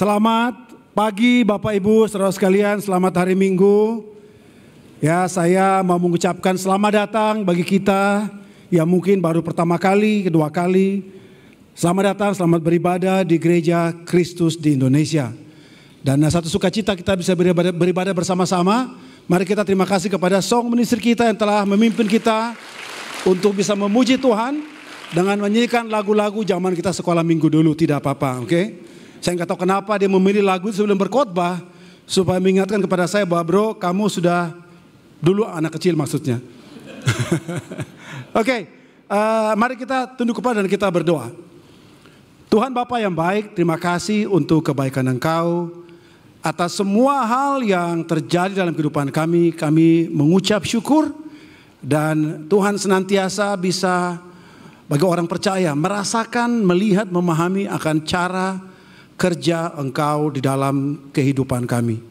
Selamat pagi Bapak Ibu, saudara sekalian, selamat hari Minggu. Ya, saya mau mengucapkan selamat datang bagi kita yang mungkin baru pertama kali, kedua kali. Selamat datang, selamat beribadah di Gereja Kristus di Indonesia. Dan satu sukacita kita bisa beribadah bersama-sama. Mari kita terima kasih kepada song ministry kita yang telah memimpin kita untuk bisa memuji Tuhan dengan menyanyikan lagu-lagu zaman kita sekolah minggu dulu. Tidak apa-apa, oke? Saya nggak tahu kenapa dia memilih lagu sebelum berkhotbah supaya mengingatkan kepada saya bahwa bro, kamu sudah dulu anak kecil maksudnya. Oke, mari kita tunduk kepala dan kita berdoa. Tuhan Bapa yang baik, terima kasih untuk kebaikan Engkau atas semua hal yang terjadi dalam kehidupan kami. Kami mengucap syukur dan Tuhan senantiasa bisa bagi orang percaya merasakan, melihat, memahami akan cara kerja Engkau di dalam kehidupan kami.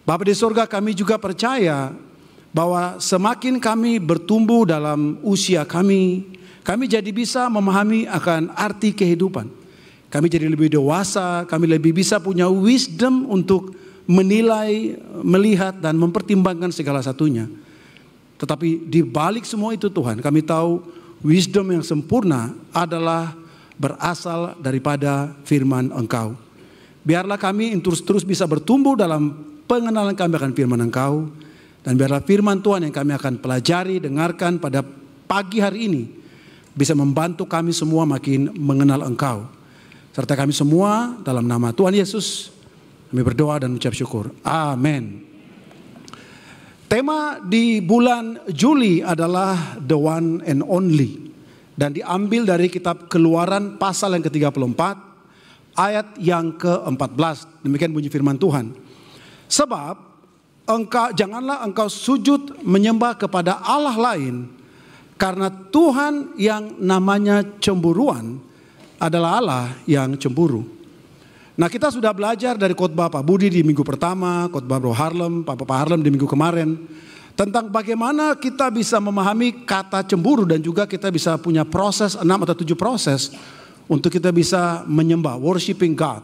Bapa di surga, kami juga percaya bahwa semakin kami bertumbuh dalam usia kami jadi bisa memahami akan arti kehidupan. Kami jadi lebih dewasa, kami lebih bisa punya wisdom untuk menilai, melihat dan mempertimbangkan segala satunya. Tetapi di balik semua itu Tuhan, kami tahu wisdom yang sempurna adalah berasal daripada firman Engkau. Biarlah kami terus bisa bertumbuh dalam pengenalan kami akan firman Engkau. Dan biarlah firman Tuhan yang kami akan pelajari, dengarkan pada pagi hari ini bisa membantu kami semua makin mengenal Engkau. Serta kami semua dalam nama Tuhan Yesus kami berdoa dan mengucap syukur. Amin. Tema di bulan Juli adalah The One and Only. Dan diambil dari kitab Keluaran pasal yang ke-34 ayat yang ke-14. Demikian bunyi firman Tuhan. Sebab janganlah engkau sujud menyembah kepada Allah lain, karena Tuhan yang namanya cemburuan adalah Allah yang cemburu. Nah, kita sudah belajar dari khotbah Pak Budi di minggu pertama, khotbah Bro Harlem, Pak Harlem di minggu kemarin, tentang bagaimana kita bisa memahami kata cemburu dan juga kita bisa punya proses 6 atau 7 proses untuk kita bisa menyembah, worshiping God.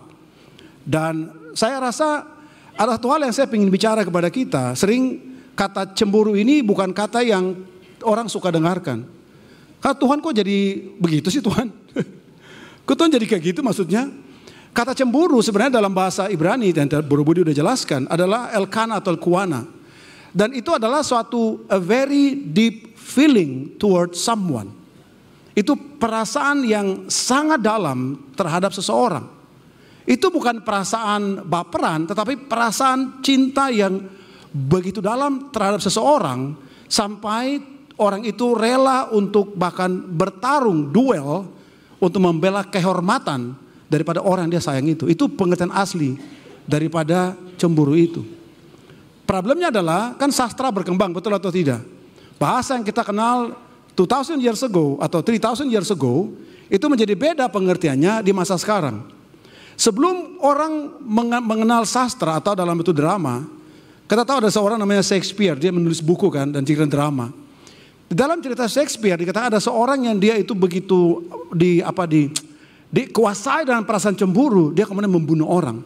Dan saya rasa ada satu hal yang saya ingin bicara kepada kita. Sering kata cemburu ini bukan kata yang orang suka dengarkan. Kata Tuhan kok jadi begitu sih Tuhan? Kok Tuhan jadi kayak gitu maksudnya? Kata cemburu sebenarnya dalam bahasa Ibrani dan Bro Budi udah jelaskan adalah elkana atau kuana. Dan itu adalah suatu a very deep feeling towards someone. Itu perasaan yang sangat dalam terhadap seseorang. Itu bukan perasaan baperan, tetapi perasaan cinta yang begitu dalam terhadap seseorang sampai orang itu rela untuk bahkan bertarung, duel untuk membela kehormatan daripada orang dia sayang itu. Itu pengertian asli daripada cemburu itu. Problemnya adalah kan sastra berkembang, betul atau tidak? Bahasa yang kita kenal 2000 years ago atau 3000 years ago itu menjadi beda pengertiannya di masa sekarang. Sebelum orang mengenal sastra atau dalam bentuk drama, kita tahu ada seorang namanya Shakespeare, dia menulis buku kan dan cerita drama. Di dalam cerita Shakespeare dikatakan ada seorang yang dia itu begitu dikuasai dengan perasaan cemburu, dia kemudian membunuh orang.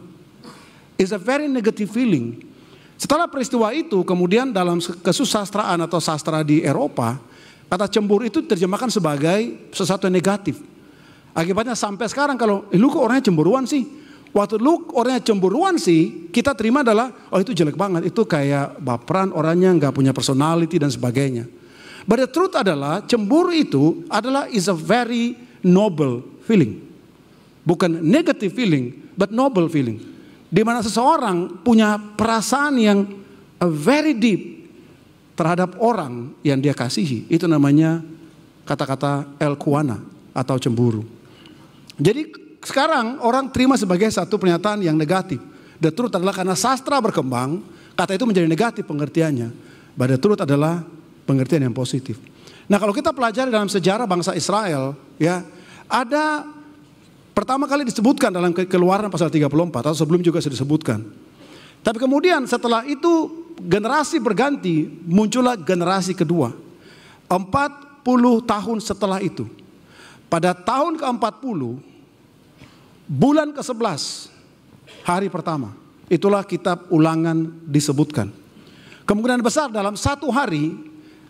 It's a very negative feeling. Setelah peristiwa itu kemudian dalam kesusastraan atau sastra di Eropa, kata cemburu itu terjemahkan sebagai sesuatu yang negatif. Akibatnya sampai sekarang kalau lu kok orangnya cemburuan sih. Waktu lu orangnya cemburuan sih, kita terima adalah oh itu jelek banget, itu kayak baperan, orangnya nggak punya personality dan sebagainya. But the truth adalah cemburu itu adalah is a very noble feeling. Bukan negative feeling, but noble feeling. Di mana seseorang punya perasaan yang very deep terhadap orang yang dia kasihi. Itu namanya kata-kata elkuana atau cemburu. Jadi sekarang orang terima sebagai satu pernyataan yang negatif. The truth adalah karena sastra berkembang, kata itu menjadi negatif pengertiannya. But the truth adalah pengertian yang positif. Nah, kalau kita pelajari dalam sejarah bangsa Israel, ya, ada pertama kali disebutkan dalam Keluaran pasal 34 atau sebelum juga sudah disebutkan. Tapi kemudian setelah itu generasi berganti, muncullah generasi kedua. 40 tahun setelah itu, pada tahun ke-40, bulan ke-11, hari pertama. Itulah kitab Ulangan disebutkan. Kemungkinan besar dalam satu hari,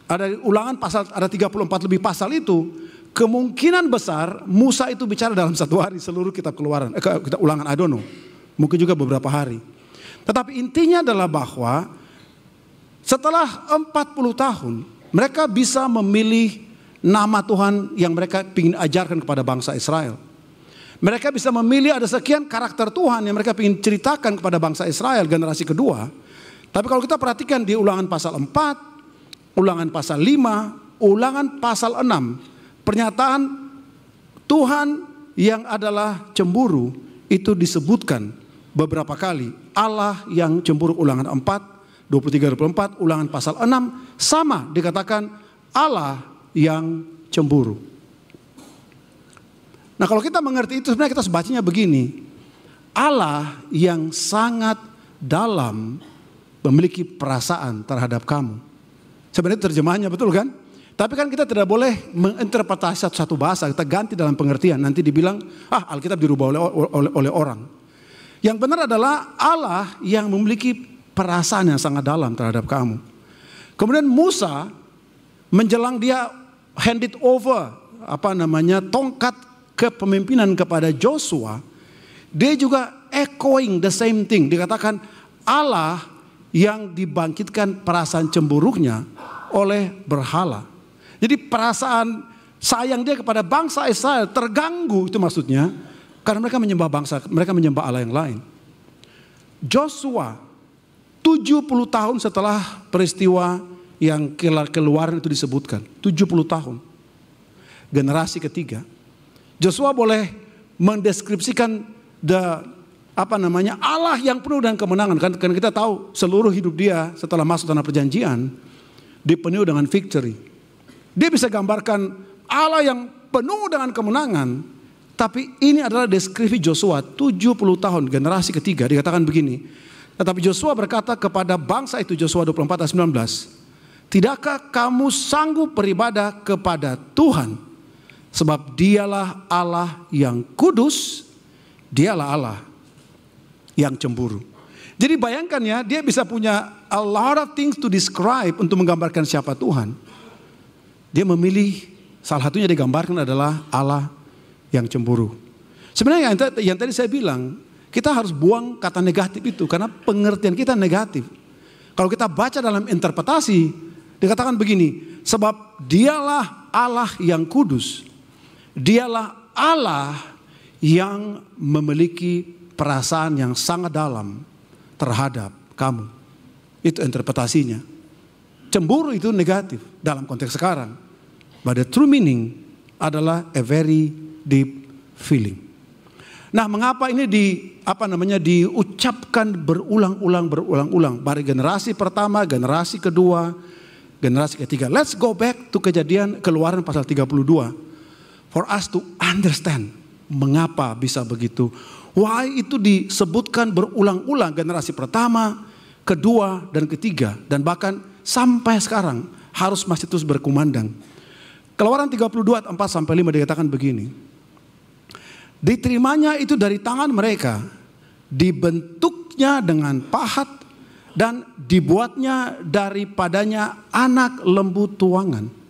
ada Ulangan pasal, ada 34 lebih pasal itu, kemungkinan besar Musa itu bicara dalam satu hari seluruh kitab Keluaran, kitab Ulangan, I don't know. Mungkin juga beberapa hari. Tetapi intinya adalah bahwa setelah 40 tahun, mereka bisa memilih nama Tuhan yang mereka ingin ajarkan kepada bangsa Israel. Mereka bisa memilih ada sekian karakter Tuhan yang mereka ingin ceritakan kepada bangsa Israel generasi kedua. Tapi kalau kita perhatikan di Ulangan pasal 4, Ulangan pasal 5, Ulangan pasal 6, pernyataan Tuhan yang adalah cemburu itu disebutkan beberapa kali. Allah yang cemburu, Ulangan 4, 23-24, Ulangan pasal 6, sama dikatakan Allah yang cemburu. Nah, kalau kita mengerti itu sebenarnya kita harus bacanya begini. Allah yang sangat dalam memiliki perasaan terhadap kamu. Sebenarnya terjemahannya betul kan? Tapi kan kita tidak boleh menginterpretasi satu bahasa, kita ganti dalam pengertian. Nanti dibilang, Alkitab dirubah oleh orang. Yang benar adalah Allah yang memiliki perasaan yang sangat dalam terhadap kamu. Kemudian Musa menjelang dia hand it over, tongkat kepemimpinan kepada Joshua, dia juga echoing the same thing. Dikatakan Allah yang dibangkitkan perasaan cemburunya oleh berhala. Jadi perasaan sayang dia kepada bangsa Israel terganggu, itu maksudnya, karena mereka menyembah Allah yang lain. Joshua 70 tahun setelah peristiwa yang Keluaran itu disebutkan, 70 tahun. Generasi ketiga. Joshua boleh mendeskripsikan Allah yang penuh dengan kemenangan. Karena kita tahu seluruh hidup dia setelah masuk tanah perjanjian dipenuhi dengan victory. Dia bisa gambarkan Allah yang penuh dengan kemenangan. Tapi ini adalah deskripsi Joshua 70 tahun generasi ketiga. Dikatakan begini. Tetapi Joshua berkata kepada bangsa itu, Joshua 24 ayat 19. Tidakkah kamu sanggup beribadah kepada Tuhan? Sebab dialah Allah yang kudus, dialah Allah yang cemburu. Jadi bayangkan ya, dia bisa punya a lot of things to describe untuk menggambarkan siapa Tuhan. Dia memilih, salah satunya digambarkan adalah Allah yang cemburu. Sebenarnya yang tadi saya bilang, kita harus buang kata negatif itu, karena pengertian kita negatif. Kalau kita baca dalam interpretasi, dikatakan begini, sebab dialah Allah yang kudus. Dialah Allah yang memiliki perasaan yang sangat dalam terhadap kamu. Itu interpretasinya. Cemburu itu negatif dalam konteks sekarang. But the true meaning adalah a very deep feeling. Nah, mengapa ini diucapkan berulang-ulang dari generasi pertama, generasi kedua, generasi ketiga. Let's go back to kejadian Keluaran pasal 32. For us to understand mengapa bisa begitu. Why itu disebutkan berulang-ulang generasi pertama, kedua, dan ketiga. Dan bahkan sampai sekarang harus masih terus berkumandang. Keluaran 32 ayat 4-5 dikatakan begini. Diterimanya itu dari tangan mereka, dibentuknya dengan pahat, dan dibuatnya daripadanya anak lembu tuangan.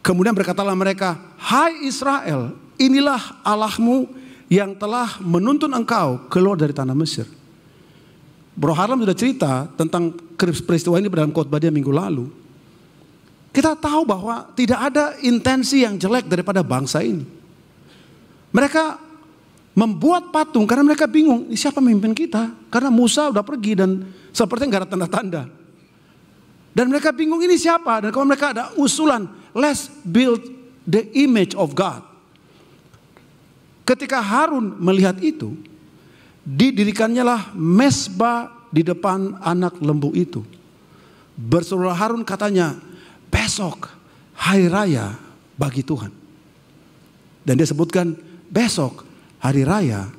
Kemudian berkatalah mereka, hai Israel, inilah Allahmu yang telah menuntun engkau keluar dari tanah Mesir. Bro Harlam sudah cerita tentang peristiwa ini dalam khotbah dia minggu lalu. Kita tahu bahwa tidak ada intensi yang jelek daripada bangsa ini. Mereka membuat patung karena mereka bingung, siapa pemimpin kita? Karena Musa udah pergi dan sepertinya nggak ada tanda-tanda. Dan mereka bingung ini siapa? Dan kalau mereka ada usulan, let's build the image of God. Ketika Harun melihat itu, didirikannya lah mesbah di depan anak lembu itu. Berserulah Harun katanya, besok hari raya bagi Tuhan. Dan dia sebutkan besok hari raya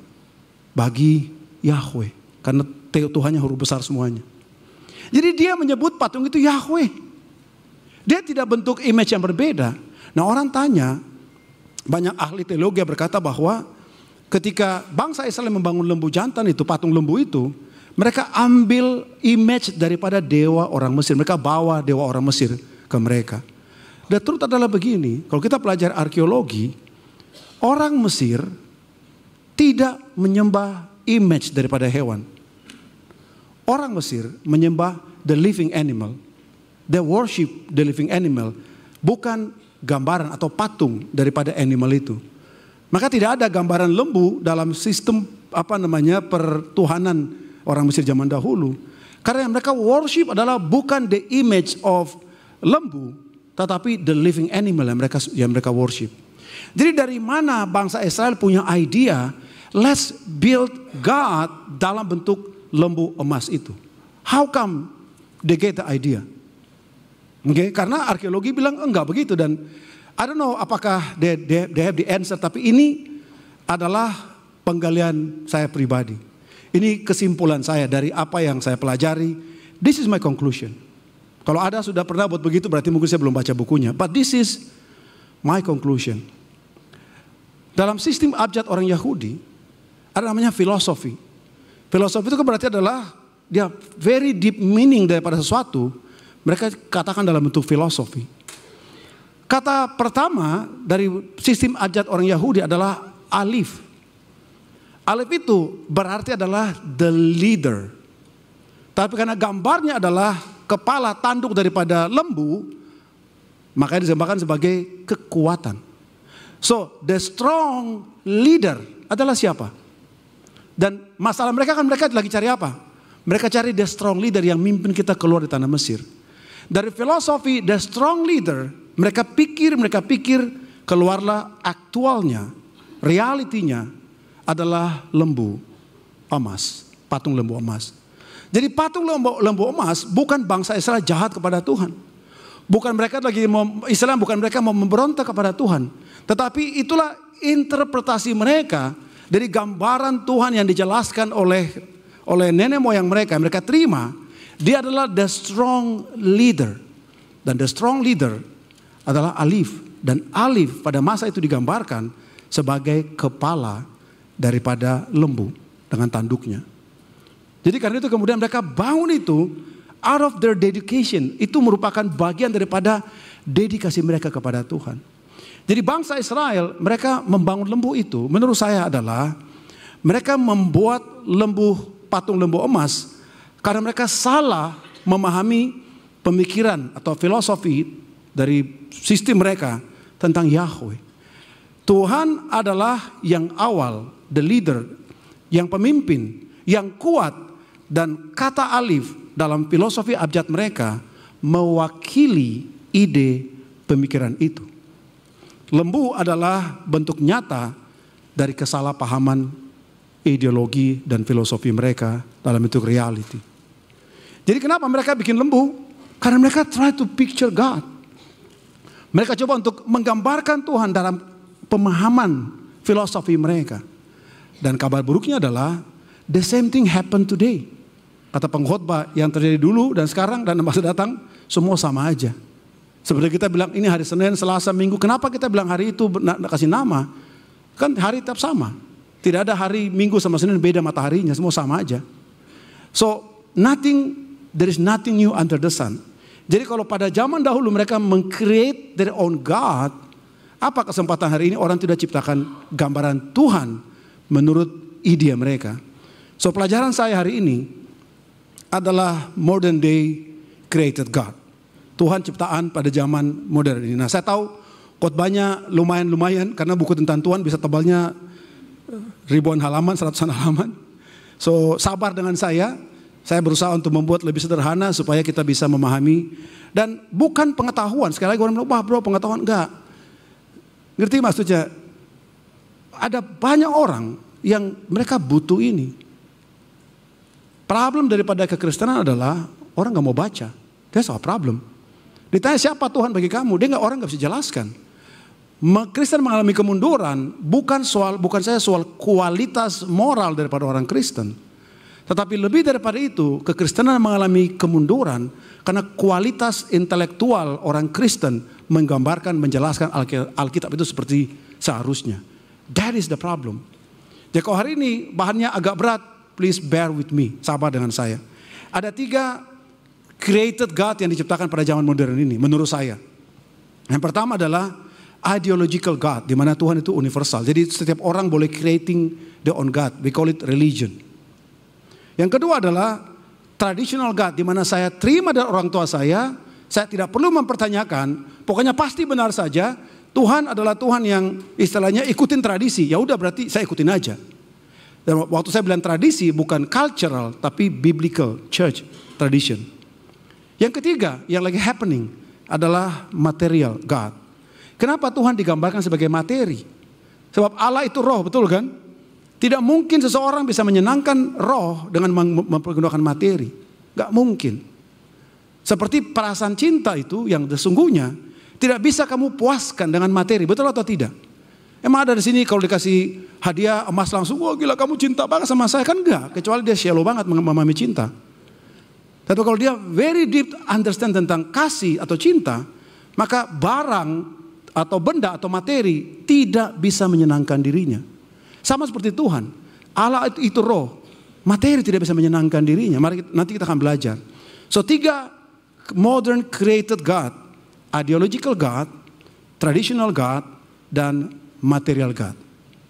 bagi Yahweh. Karena Tuhannya huruf besar semuanya. Jadi dia menyebut patung itu Yahweh. Dia tidak bentuk image yang berbeda. Nah, orang tanya, banyak ahli teologi berkata bahwa ketika bangsa Israel membangun lembu jantan itu, patung lembu itu, mereka ambil image daripada dewa orang Mesir. Mereka bawa dewa orang Mesir ke mereka. The truth adalah begini, kalau kita pelajari arkeologi, orang Mesir tidak menyembah image daripada hewan. Orang Mesir menyembah the living animal. They worship the living animal. Bukan gambaran atau patung daripada animal itu. Maka tidak ada gambaran lembu dalam sistem pertuhanan orang Mesir zaman dahulu. Karena yang mereka worship adalah bukan the image of lembu, tetapi the living animal yang mereka worship. Jadi dari mana bangsa Israel punya idea, let's build God dalam bentuk lembu emas itu? How come they get the idea? Okay, karena arkeologi bilang enggak begitu, dan I don't know apakah they have the answer, tapi ini adalah penggalian saya pribadi. Ini kesimpulan saya dari apa yang saya pelajari. This is my conclusion. Kalau ada sudah pernah buat begitu berarti mungkin saya belum baca bukunya. But this is my conclusion. Dalam sistem abjad orang Yahudi ada namanya filosofi. Filosofi itu berarti adalah dia very deep meaning daripada sesuatu. Mereka katakan dalam bentuk filosofi. Kata pertama dari sistem abjad orang Yahudi adalah alif. Alif itu berarti adalah the leader. Tapi karena gambarnya adalah kepala tanduk daripada lembu, makanya disebutkan sebagai kekuatan. So the strong leader adalah siapa? Dan masalah mereka lagi cari apa? Mereka cari the strong leader yang mimpin kita keluar di tanah Mesir. Dari filosofi the strong leader, mereka pikir keluarlah aktualnya, realitinya adalah lembu emas, patung lembu emas. Jadi patung lembu emas bukan bangsa Israel jahat kepada Tuhan. Bukan mereka mau memberontak kepada Tuhan. Tetapi itulah interpretasi mereka dari gambaran Tuhan yang dijelaskan oleh nenek moyang mereka. Mereka terima. Dia adalah the strong leader. Dan the strong leader adalah alif. Dan alif pada masa itu digambarkan sebagai kepala daripada lembu dengan tanduknya. Jadi karena itu kemudian mereka bangun itu out of their dedication. Itu merupakan bagian daripada dedikasi mereka kepada Tuhan. Jadi bangsa Israel mereka membangun lembu itu menurut saya adalah mereka membuat patung lembu emas karena mereka salah memahami pemikiran atau filosofi dari sistem mereka tentang Yahweh. Tuhan adalah yang awal, the leader, yang pemimpin, yang kuat, dan kata alif dalam filosofi abjad mereka mewakili ide pemikiran itu. Lembu adalah bentuk nyata dari kesalahpahaman ideologi dan filosofi mereka dalam bentuk reality. Jadi kenapa mereka bikin lembu? Karena mereka try to picture God. Mereka coba untuk menggambarkan Tuhan dalam pemahaman filosofi mereka. Dan kabar buruknya adalah the same thing happen today. Kata pengkhotbah yang terjadi dulu dan sekarang dan masa datang semua sama aja. Seperti kita bilang ini hari Senin, Selasa, Minggu. Kenapa kita bilang hari itu kasih nama? Kan hari tetap sama. Tidak ada hari Minggu sama Senin beda mataharinya, semua sama aja. So there is nothing new under the sun. Jadi kalau pada zaman dahulu mereka meng-create their own God, apa kesempatan hari ini orang tidak ciptakan gambaran Tuhan menurut ide mereka. So pelajaran saya hari ini adalah modern day created God. Tuhan ciptaan pada zaman modern ini. Nah saya tahu khotbahnya lumayan karena buku tentang Tuhan bisa tebalnya ribuan halaman, seratusan halaman. So sabar dengan saya berusaha untuk membuat lebih sederhana supaya kita bisa memahami. Dan bukan pengetahuan, sekali lagi orang bilang, wah bro pengetahuan, enggak. Ngerti maksudnya? Ada banyak orang yang mereka butuh ini. Problem daripada kekristenan adalah orang gak mau baca. That's our problem. Ditanya siapa Tuhan bagi kamu, orang gak bisa jelaskan. Kristen mengalami kemunduran bukan saya soal kualitas moral daripada orang Kristen. Tetapi lebih daripada itu, kekristenan mengalami kemunduran karena kualitas intelektual orang Kristen menggambarkan, menjelaskan Alkitab itu seperti seharusnya. That is the problem. Ya kalau hari ini bahannya agak berat, please bear with me, sabar dengan saya. Ada 3 created God yang diciptakan pada zaman modern ini menurut saya. Yang pertama adalah ideological God, di mana Tuhan itu universal. Jadi setiap orang boleh creating their own God. We call it religion. Yang kedua adalah traditional God, di mana saya terima dari orang tua saya tidak perlu mempertanyakan, pokoknya pasti benar saja. Tuhan adalah Tuhan yang istilahnya ikutin tradisi. Ya udah berarti saya ikutin aja. Dan waktu saya bilang tradisi bukan cultural tapi biblical church tradition. Yang ketiga yang lagi happening adalah material God. Kenapa Tuhan digambarkan sebagai materi? Sebab Allah itu roh, betul kan? Tidak mungkin seseorang bisa menyenangkan roh dengan menggunakan materi. Gak mungkin. Seperti perasaan cinta itu yang sesungguhnya tidak bisa kamu puaskan dengan materi, betul atau tidak? Emang ada di sini kalau dikasih hadiah emas langsung, wah gila kamu cinta banget sama saya, kan enggak? Kecuali dia shallow banget memahami cinta. Tapi kalau dia very deep understand tentang kasih atau cinta, maka barang atau benda atau materi tidak bisa menyenangkan dirinya. Sama seperti Tuhan, Allah itu roh, materi tidak bisa menyenangkan dirinya. Mari nanti kita akan belajar. So 3 modern created God. Ideological God, traditional God, dan material God.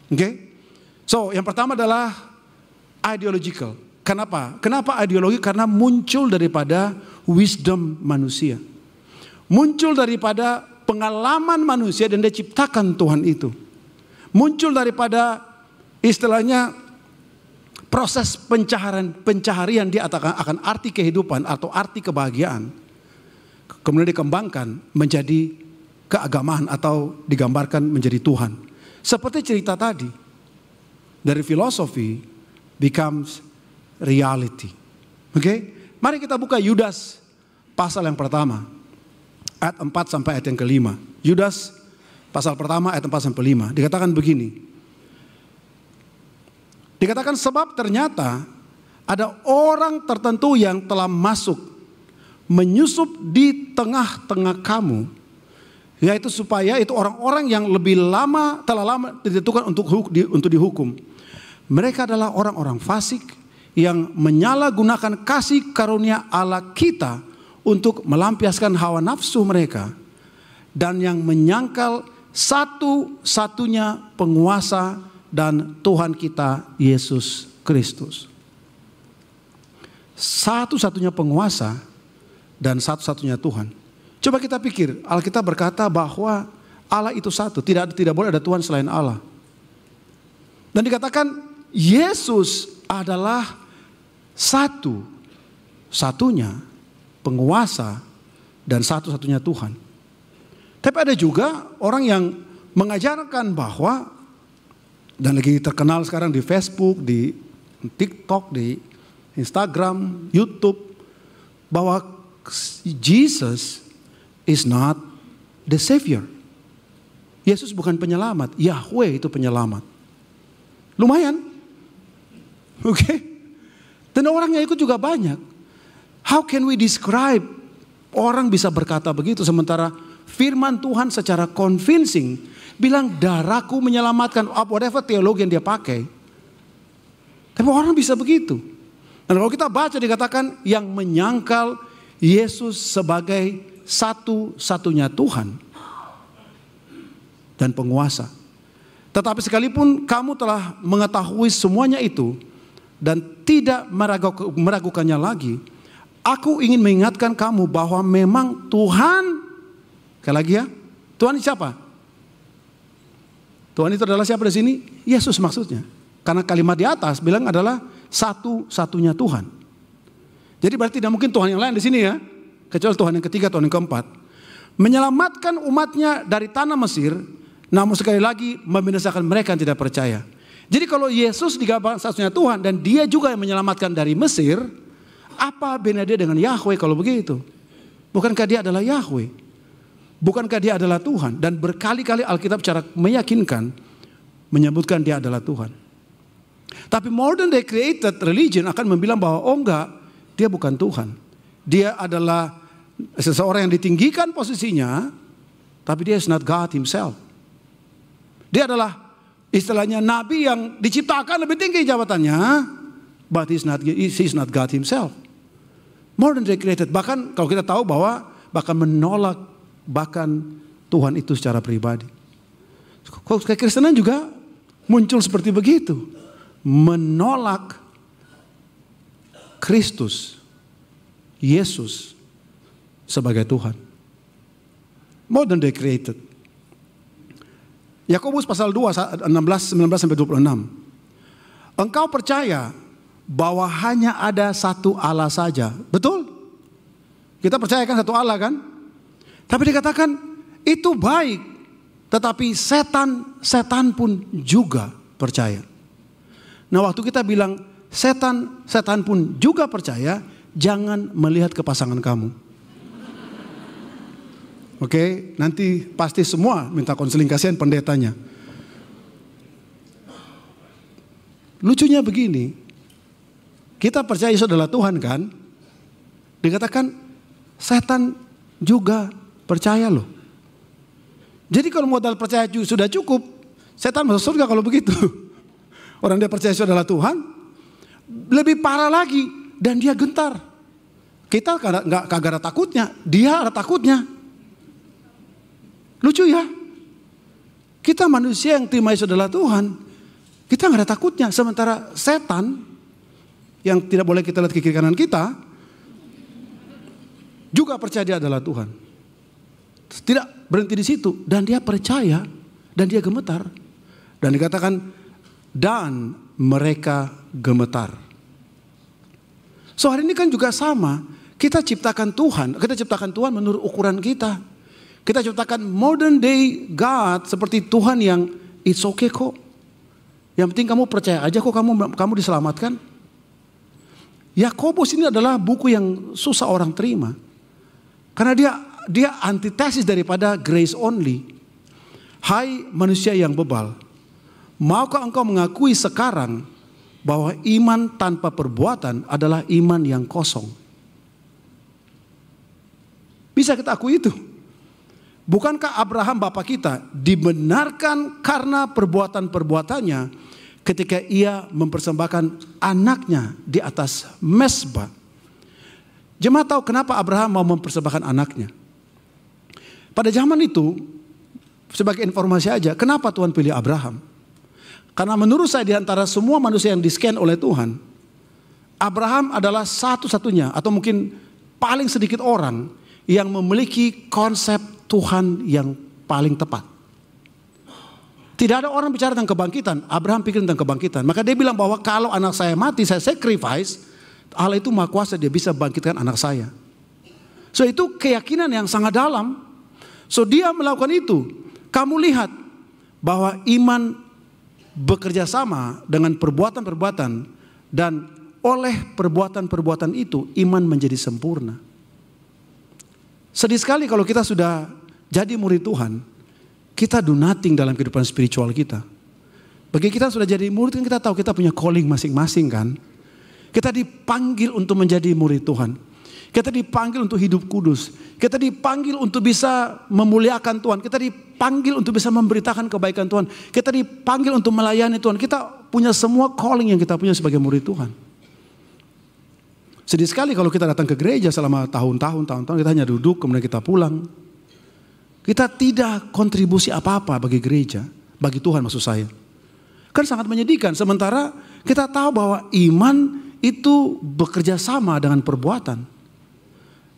Oke? So, yang pertama adalah ideological. Kenapa? Kenapa ideologi? Karena muncul daripada wisdom manusia. Muncul daripada pengalaman manusia dan diciptakan Tuhan itu. Muncul daripada istilahnya proses pencaharian dia akan arti kehidupan atau arti kebahagiaan. Kemudian dikembangkan menjadi keagamaan atau digambarkan menjadi Tuhan. Seperti cerita tadi, dari filosofi becomes reality. Oke? Mari kita buka Yudas pasal yang pertama, ayat 4 sampai ayat yang ke-5. Yudas pasal pertama ayat 4 sampai 5. Dikatakan begini. Dikatakan sebab ternyata ada orang tertentu yang telah masuk menyusup di tengah-tengah kamu, yaitu supaya itu orang-orang yang telah lama ditentukan untuk dihukum. Mereka adalah orang-orang fasik yang menyalahgunakan kasih karunia Allah kita untuk melampiaskan hawa nafsu mereka, dan yang menyangkal satu-satunya penguasa dan Tuhan kita Yesus Kristus. Satu-satunya penguasa dan satu-satunya Tuhan. Coba kita pikir, Alkitab berkata bahwa Allah itu satu, tidak boleh ada Tuhan selain Allah. Dan dikatakan Yesus adalah satu-satunya penguasa dan satu-satunya Tuhan. Tapi ada juga orang yang mengajarkan bahwa, dan lagi terkenal sekarang di Facebook, di TikTok, di Instagram, YouTube, bahwa Jesus is not the Savior. Yesus bukan penyelamat, Yahweh itu penyelamat. Lumayan. Oke. Dan orang yang ikut juga banyak. How can we describe orang bisa berkata begitu sementara firman Tuhan secara convincing bilang darahku menyelamatkan, whatever teologi yang dia pakai. Tapi orang bisa begitu. Dan kalau kita baca dikatakan yang menyangkal Yesus sebagai satu-satunya Tuhan dan penguasa. Tetapi sekalipun kamu telah mengetahui semuanya itu dan tidak meragukannya lagi, aku ingin mengingatkan kamu bahwa memang Tuhan, sekali lagi ya, Tuhan siapa? Tuhan itu adalah siapa di sini? Yesus maksudnya. Karena kalimat di atas bilang adalah satu-satunya Tuhan. Jadi berarti tidak mungkin Tuhan yang lain di sini ya. Kecuali Tuhan yang ketiga, Tuhan yang keempat. Menyelamatkan umatnya dari tanah Mesir, namun sekali lagi membinasakan mereka yang tidak percaya. Jadi kalau Yesus digambarkan satunya Tuhan dan dia juga yang menyelamatkan dari Mesir, apa bedanya dia dengan Yahweh kalau begitu? Bukankah dia adalah Yahweh? Bukankah dia adalah Tuhan? Dan berkali-kali Alkitab secara meyakinkan menyebutkan dia adalah Tuhan. Tapi modern day created religion akan membilang bahwa oh enggak, dia bukan Tuhan. Dia adalah seseorang yang ditinggikan posisinya, tapi dia is not God himself. Dia adalah Istilahnya nabi yang diciptakan lebih tinggi jabatannya, but he's not God himself. More than they created. Bahkan kalau kita tahu bahwa bahkan menolak bahkan Tuhan itu secara pribadi. Kekristenan juga muncul seperti begitu. Menolak Kristus, Yesus sebagai Tuhan. More than they created. Yakobus pasal 2, 16, 19 sampai 26. Engkau percaya bahwa hanya ada satu Allah saja. Betul? Kita percayakan satu Allah kan? Tapi dikatakan itu baik. Tetapi setan pun juga percaya. Nah waktu kita bilang setan pun juga percaya, jangan melihat ke pasangan kamu. Oke, nanti pasti semua minta konseling, kasihan pendetanya. Lucunya begini, kita percaya Yesus adalah Tuhan kan? Dikatakan setan juga percaya loh. Jadi kalau modal percaya sudah cukup, setan masuk surga kalau begitu. Orang dia percaya Yesus adalah Tuhan, lebih parah lagi, dan dia gentar. Kita kagak ada takutnya, dia ada takutnya. Lucu ya, kita manusia yang terima Yesus adalah Tuhan, kita nggak ada takutnya. Sementara setan yang tidak boleh kita lihat ke kiri kanan kita juga percaya dia adalah Tuhan. Tidak berhenti di situ, dan dia percaya dan dia gemetar. Dan dikatakan dan mereka gemetar. So hari ini kan juga sama, kita ciptakan Tuhan menurut ukuran kita. Kita ciptakan modern day God seperti Tuhan yang it's okay kok. Yang penting kamu percaya aja kok, kamu diselamatkan. Yakobus ini adalah buku yang susah orang terima. Karena dia antitesis daripada grace only. Hai manusia yang bebal, maukah engkau mengakui sekarang bahwa iman tanpa perbuatan adalah iman yang kosong? Bisa kita akui itu? Bukankah Abraham bapak kita dibenarkan karena perbuatan-perbuatannya ketika ia mempersembahkan anaknya di atas mezbah? Jemaat tahu kenapa Abraham mau mempersembahkan anaknya? Pada zaman itu, sebagai informasi aja, kenapa Tuhan pilih Abraham? Karena menurut saya di antara semua manusia yang di-scan oleh Tuhan, Abraham adalah satu-satunya atau mungkin paling sedikit orang yang memiliki konsep Tuhan yang paling tepat. Tidak ada orang bicara tentang kebangkitan, Abraham pikir tentang kebangkitan. Maka dia bilang bahwa kalau anak saya mati, saya sacrifice, Allah itu maha kuasa, dia bisa bangkitkan anak saya. So itu keyakinan yang sangat dalam. So dia melakukan itu. Kamu lihat bahwa iman bekerja sama dengan perbuatan-perbuatan, dan oleh perbuatan-perbuatan itu iman menjadi sempurna. Sedih sekali kalau kita sudah jadi murid Tuhan, kita do nothing dalam kehidupan spiritual kita. Bagi kita sudah jadi murid kan kita tahu kita punya calling masing-masing kan. Kita dipanggil untuk menjadi murid Tuhan. Kita dipanggil untuk hidup kudus. Kita dipanggil untuk bisa memuliakan Tuhan. Kita dipanggil untuk bisa memberitakan kebaikan Tuhan. Kita dipanggil untuk melayani Tuhan. Kita punya semua calling yang kita punya sebagai murid Tuhan. Sedih sekali kalau kita datang ke gereja selama tahun-tahun, kita hanya duduk kemudian kita pulang. Kita tidak kontribusi apa-apa bagi gereja, bagi Tuhan maksud saya. Kan sangat menyedihkan, sementara kita tahu bahwa iman itu bekerja sama dengan perbuatan.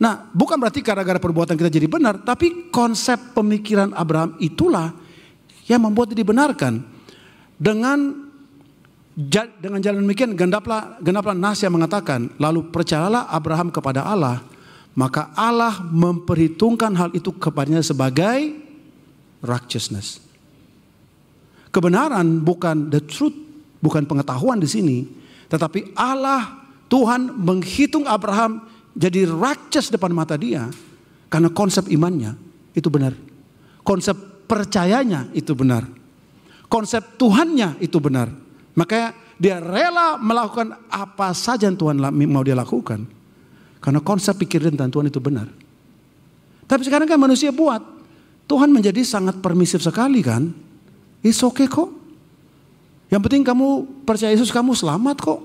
Nah, bukan berarti gara-gara perbuatan kita jadi benar, tapi konsep pemikiran Abraham itulah yang membuat dia dibenarkan. Dengan jalan demikian genaplah nas yang mengatakan, lalu percayalah Abraham kepada Allah, maka Allah memperhitungkan hal itu kepadanya sebagai righteousness. Kebenaran bukan the truth, bukan pengetahuan di sini, tetapi Allah Tuhan menghitung Abraham jadi righteous depan mata dia karena konsep imannya itu benar. Konsep percayanya itu benar. Konsep Tuhannya itu benar. Makanya dia rela melakukan apa saja yang Tuhan mau dia lakukan. Karena konsep pikiran tentang Tuhan itu benar. Tapi sekarang kan manusia buat. Tuhan menjadi sangat permisif sekali kan. It's okay kok. Yang penting kamu percaya Yesus, kamu selamat kok.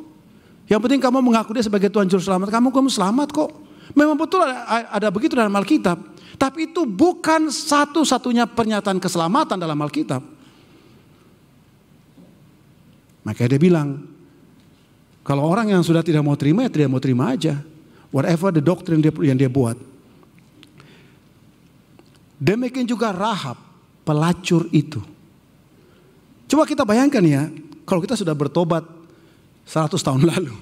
Yang penting kamu mengaku dia sebagai Tuhan Juru Selamat, kamu selamat kok. Memang betul ada begitu dalam Alkitab. Tapi itu bukan satu-satunya pernyataan keselamatan dalam Alkitab. Makanya dia bilang, kalau orang yang sudah tidak mau terima, ya tidak mau terima aja. Whatever the doctrine yang dia buat. Demikian juga Rahab, pelacur itu. Coba kita bayangkan ya, kalau kita sudah bertobat 100 tahun lalu.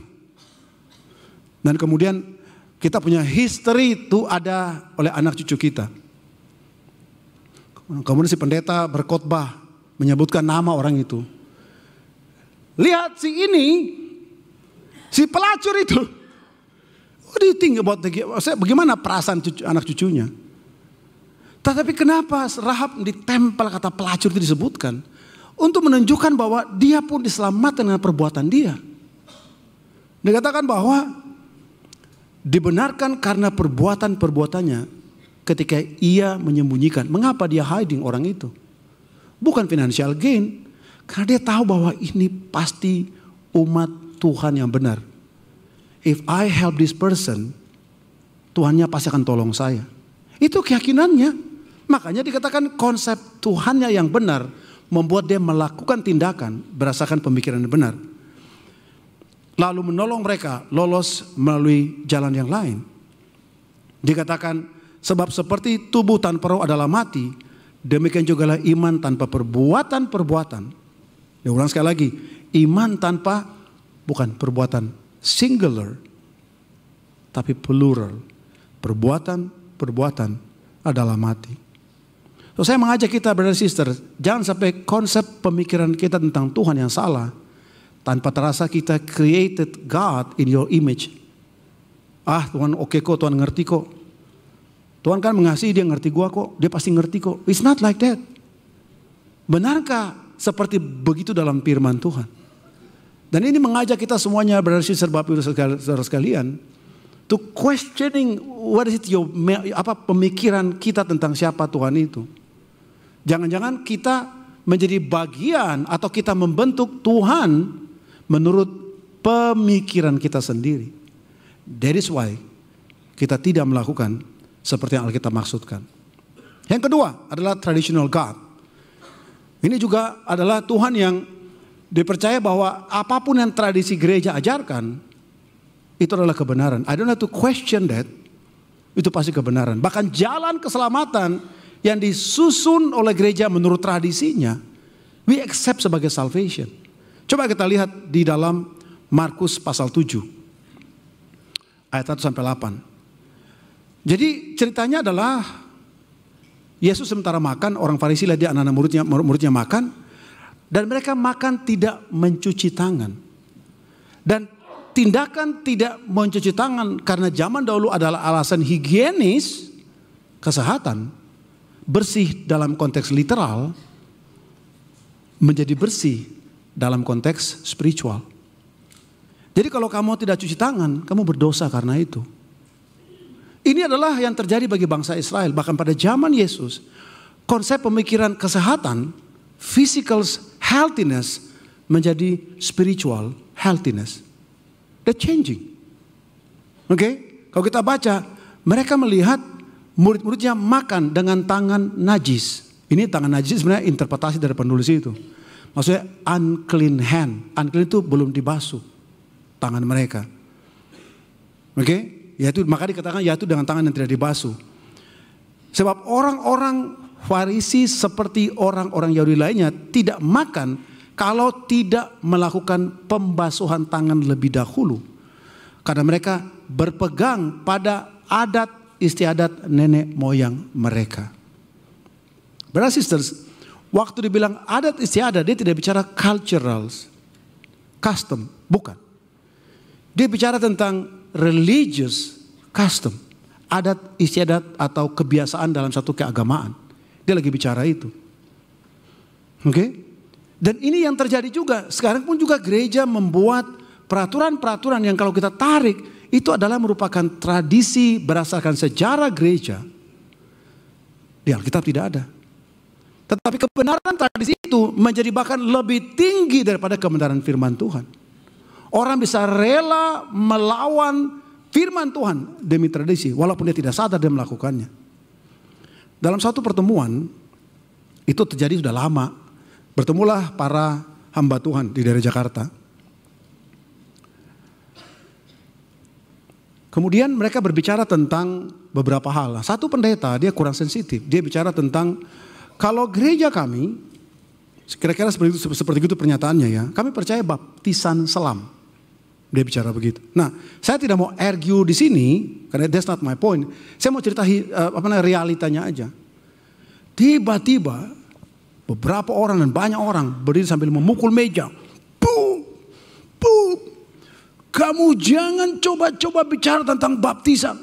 Dan kemudian kita punya history itu ada oleh anak cucu kita. Kemudian si pendeta berkhotbah menyebutkan nama orang itu. Lihat si ini, si pelacur itu. What do you think about bagaimana perasaan anak cucunya? Tetapi kenapa Rahab ditempel kata pelacur itu disebutkan? Untuk menunjukkan bahwa dia pun diselamatkan dengan perbuatan dia. Dikatakan bahwa dibenarkan karena perbuatan-perbuatannya ketika ia menyembunyikan. Mengapa dia hiding orang itu? Bukan financial gain. Karena dia tahu bahwa ini pasti umat Tuhan yang benar. If I help this person, Tuhannya pasti akan tolong saya. Itu keyakinannya. Makanya dikatakan konsep Tuhannya yang benar membuat dia melakukan tindakan berdasarkan pemikiran yang benar. Lalu menolong mereka lolos melalui jalan yang lain. Dikatakan sebab seperti tubuh tanpa roh adalah mati, demikian juga iman tanpa perbuatan-perbuatan. Dia ulang sekali lagi, iman tanpa bukan perbuatan singular, tapi plural. Perbuatan-perbuatan adalah mati. So, saya mengajak kita brother sister, jangan sampai konsep pemikiran kita tentang Tuhan yang salah. Tanpa terasa kita created God in your image. Tuhan oke kok, Tuhan ngerti kok. Tuhan kan mengasihi, dia ngerti gua kok. Dia pasti ngerti kok. It's not like that. Benarkah seperti begitu dalam firman Tuhan? Dan ini mengajak kita semuanya brother sister bapak ibu saudara sekalian. To questioning what is it pemikiran kita tentang siapa Tuhan itu. Jangan-jangan kita menjadi bagian atau kita membentuk Tuhan menurut pemikiran kita sendiri. That is why kita tidak melakukan seperti yang Alkitab maksudkan. Yang kedua adalah traditional God. Ini juga adalah Tuhan yang dipercaya bahwa apapun yang tradisi gereja ajarkan itu adalah kebenaran. I don't have to question that. Itu pasti kebenaran. Bahkan jalan keselamatan yang disusun oleh gereja menurut tradisinya, we accept sebagai salvation. Coba kita lihat di dalam Markus pasal 7 ayat 1 sampai 8. Jadi ceritanya adalah Yesus sementara makan, orang Farisi lihat dia anak-anak muridnya makan, dan mereka makan tidak mencuci tangan. Dan tindakan tidak mencuci tangan karena zaman dahulu adalah alasan higienis, kesehatan, bersih dalam konteks literal menjadi bersih dalam konteks spiritual. Jadi kalau kamu tidak cuci tangan, kamu berdosa karena itu. Ini adalah yang terjadi bagi bangsa Israel. Bahkan pada zaman Yesus, konsep pemikiran kesehatan, physical healthiness menjadi spiritual healthiness. They're changing. Oke? Kalau kita baca, mereka melihat murid-muridnya makan dengan tangan najis. Ini tangan najis sebenarnya interpretasi dari penulis itu. Maksudnya unclean hand. Unclean itu belum dibasuh tangan mereka. Oke? Yaitu maka dikatakan yaitu dengan tangan yang tidak dibasuh. Sebab orang-orang Farisi seperti orang-orang Yahudi lainnya tidak makan kalau tidak melakukan pembasuhan tangan lebih dahulu. Karena mereka berpegang pada adat istiadat nenek moyang mereka. Brothers sisters, waktu dibilang adat istiadat, dia tidak bicara cultural custom, bukan. Dia bicara tentang religious custom, adat istiadat atau kebiasaan dalam satu keagamaan. Dia lagi bicara itu. Oke? Dan ini yang terjadi juga. Sekarang pun juga gereja membuat peraturan-peraturan yang kalau kita tarik, itu adalah merupakan tradisi berdasarkan sejarah gereja. Di Alkitab tidak ada. Tetapi kebenaran tradisi itu menjadi bahkan lebih tinggi daripada kebenaran firman Tuhan. Orang bisa rela melawan firman Tuhan demi tradisi, walaupun dia tidak sadar dia melakukannya. Dalam satu pertemuan, itu terjadi sudah lama, bertemulah para hamba Tuhan di daerah Jakarta. Kemudian mereka berbicara tentang beberapa hal. Satu pendeta, dia kurang sensitif. Dia bicara tentang, kalau gereja kami, kira-kira seperti itu pernyataannya ya, kami percaya baptisan selam. Dia bicara begitu. Nah, saya tidak mau argue di sini, karena that's not my point. Saya mau cerita realitanya aja. Tiba-tiba, beberapa orang dan banyak orang berdiri sambil memukul meja. Boom, boom. Kamu jangan coba-coba bicara tentang baptisan.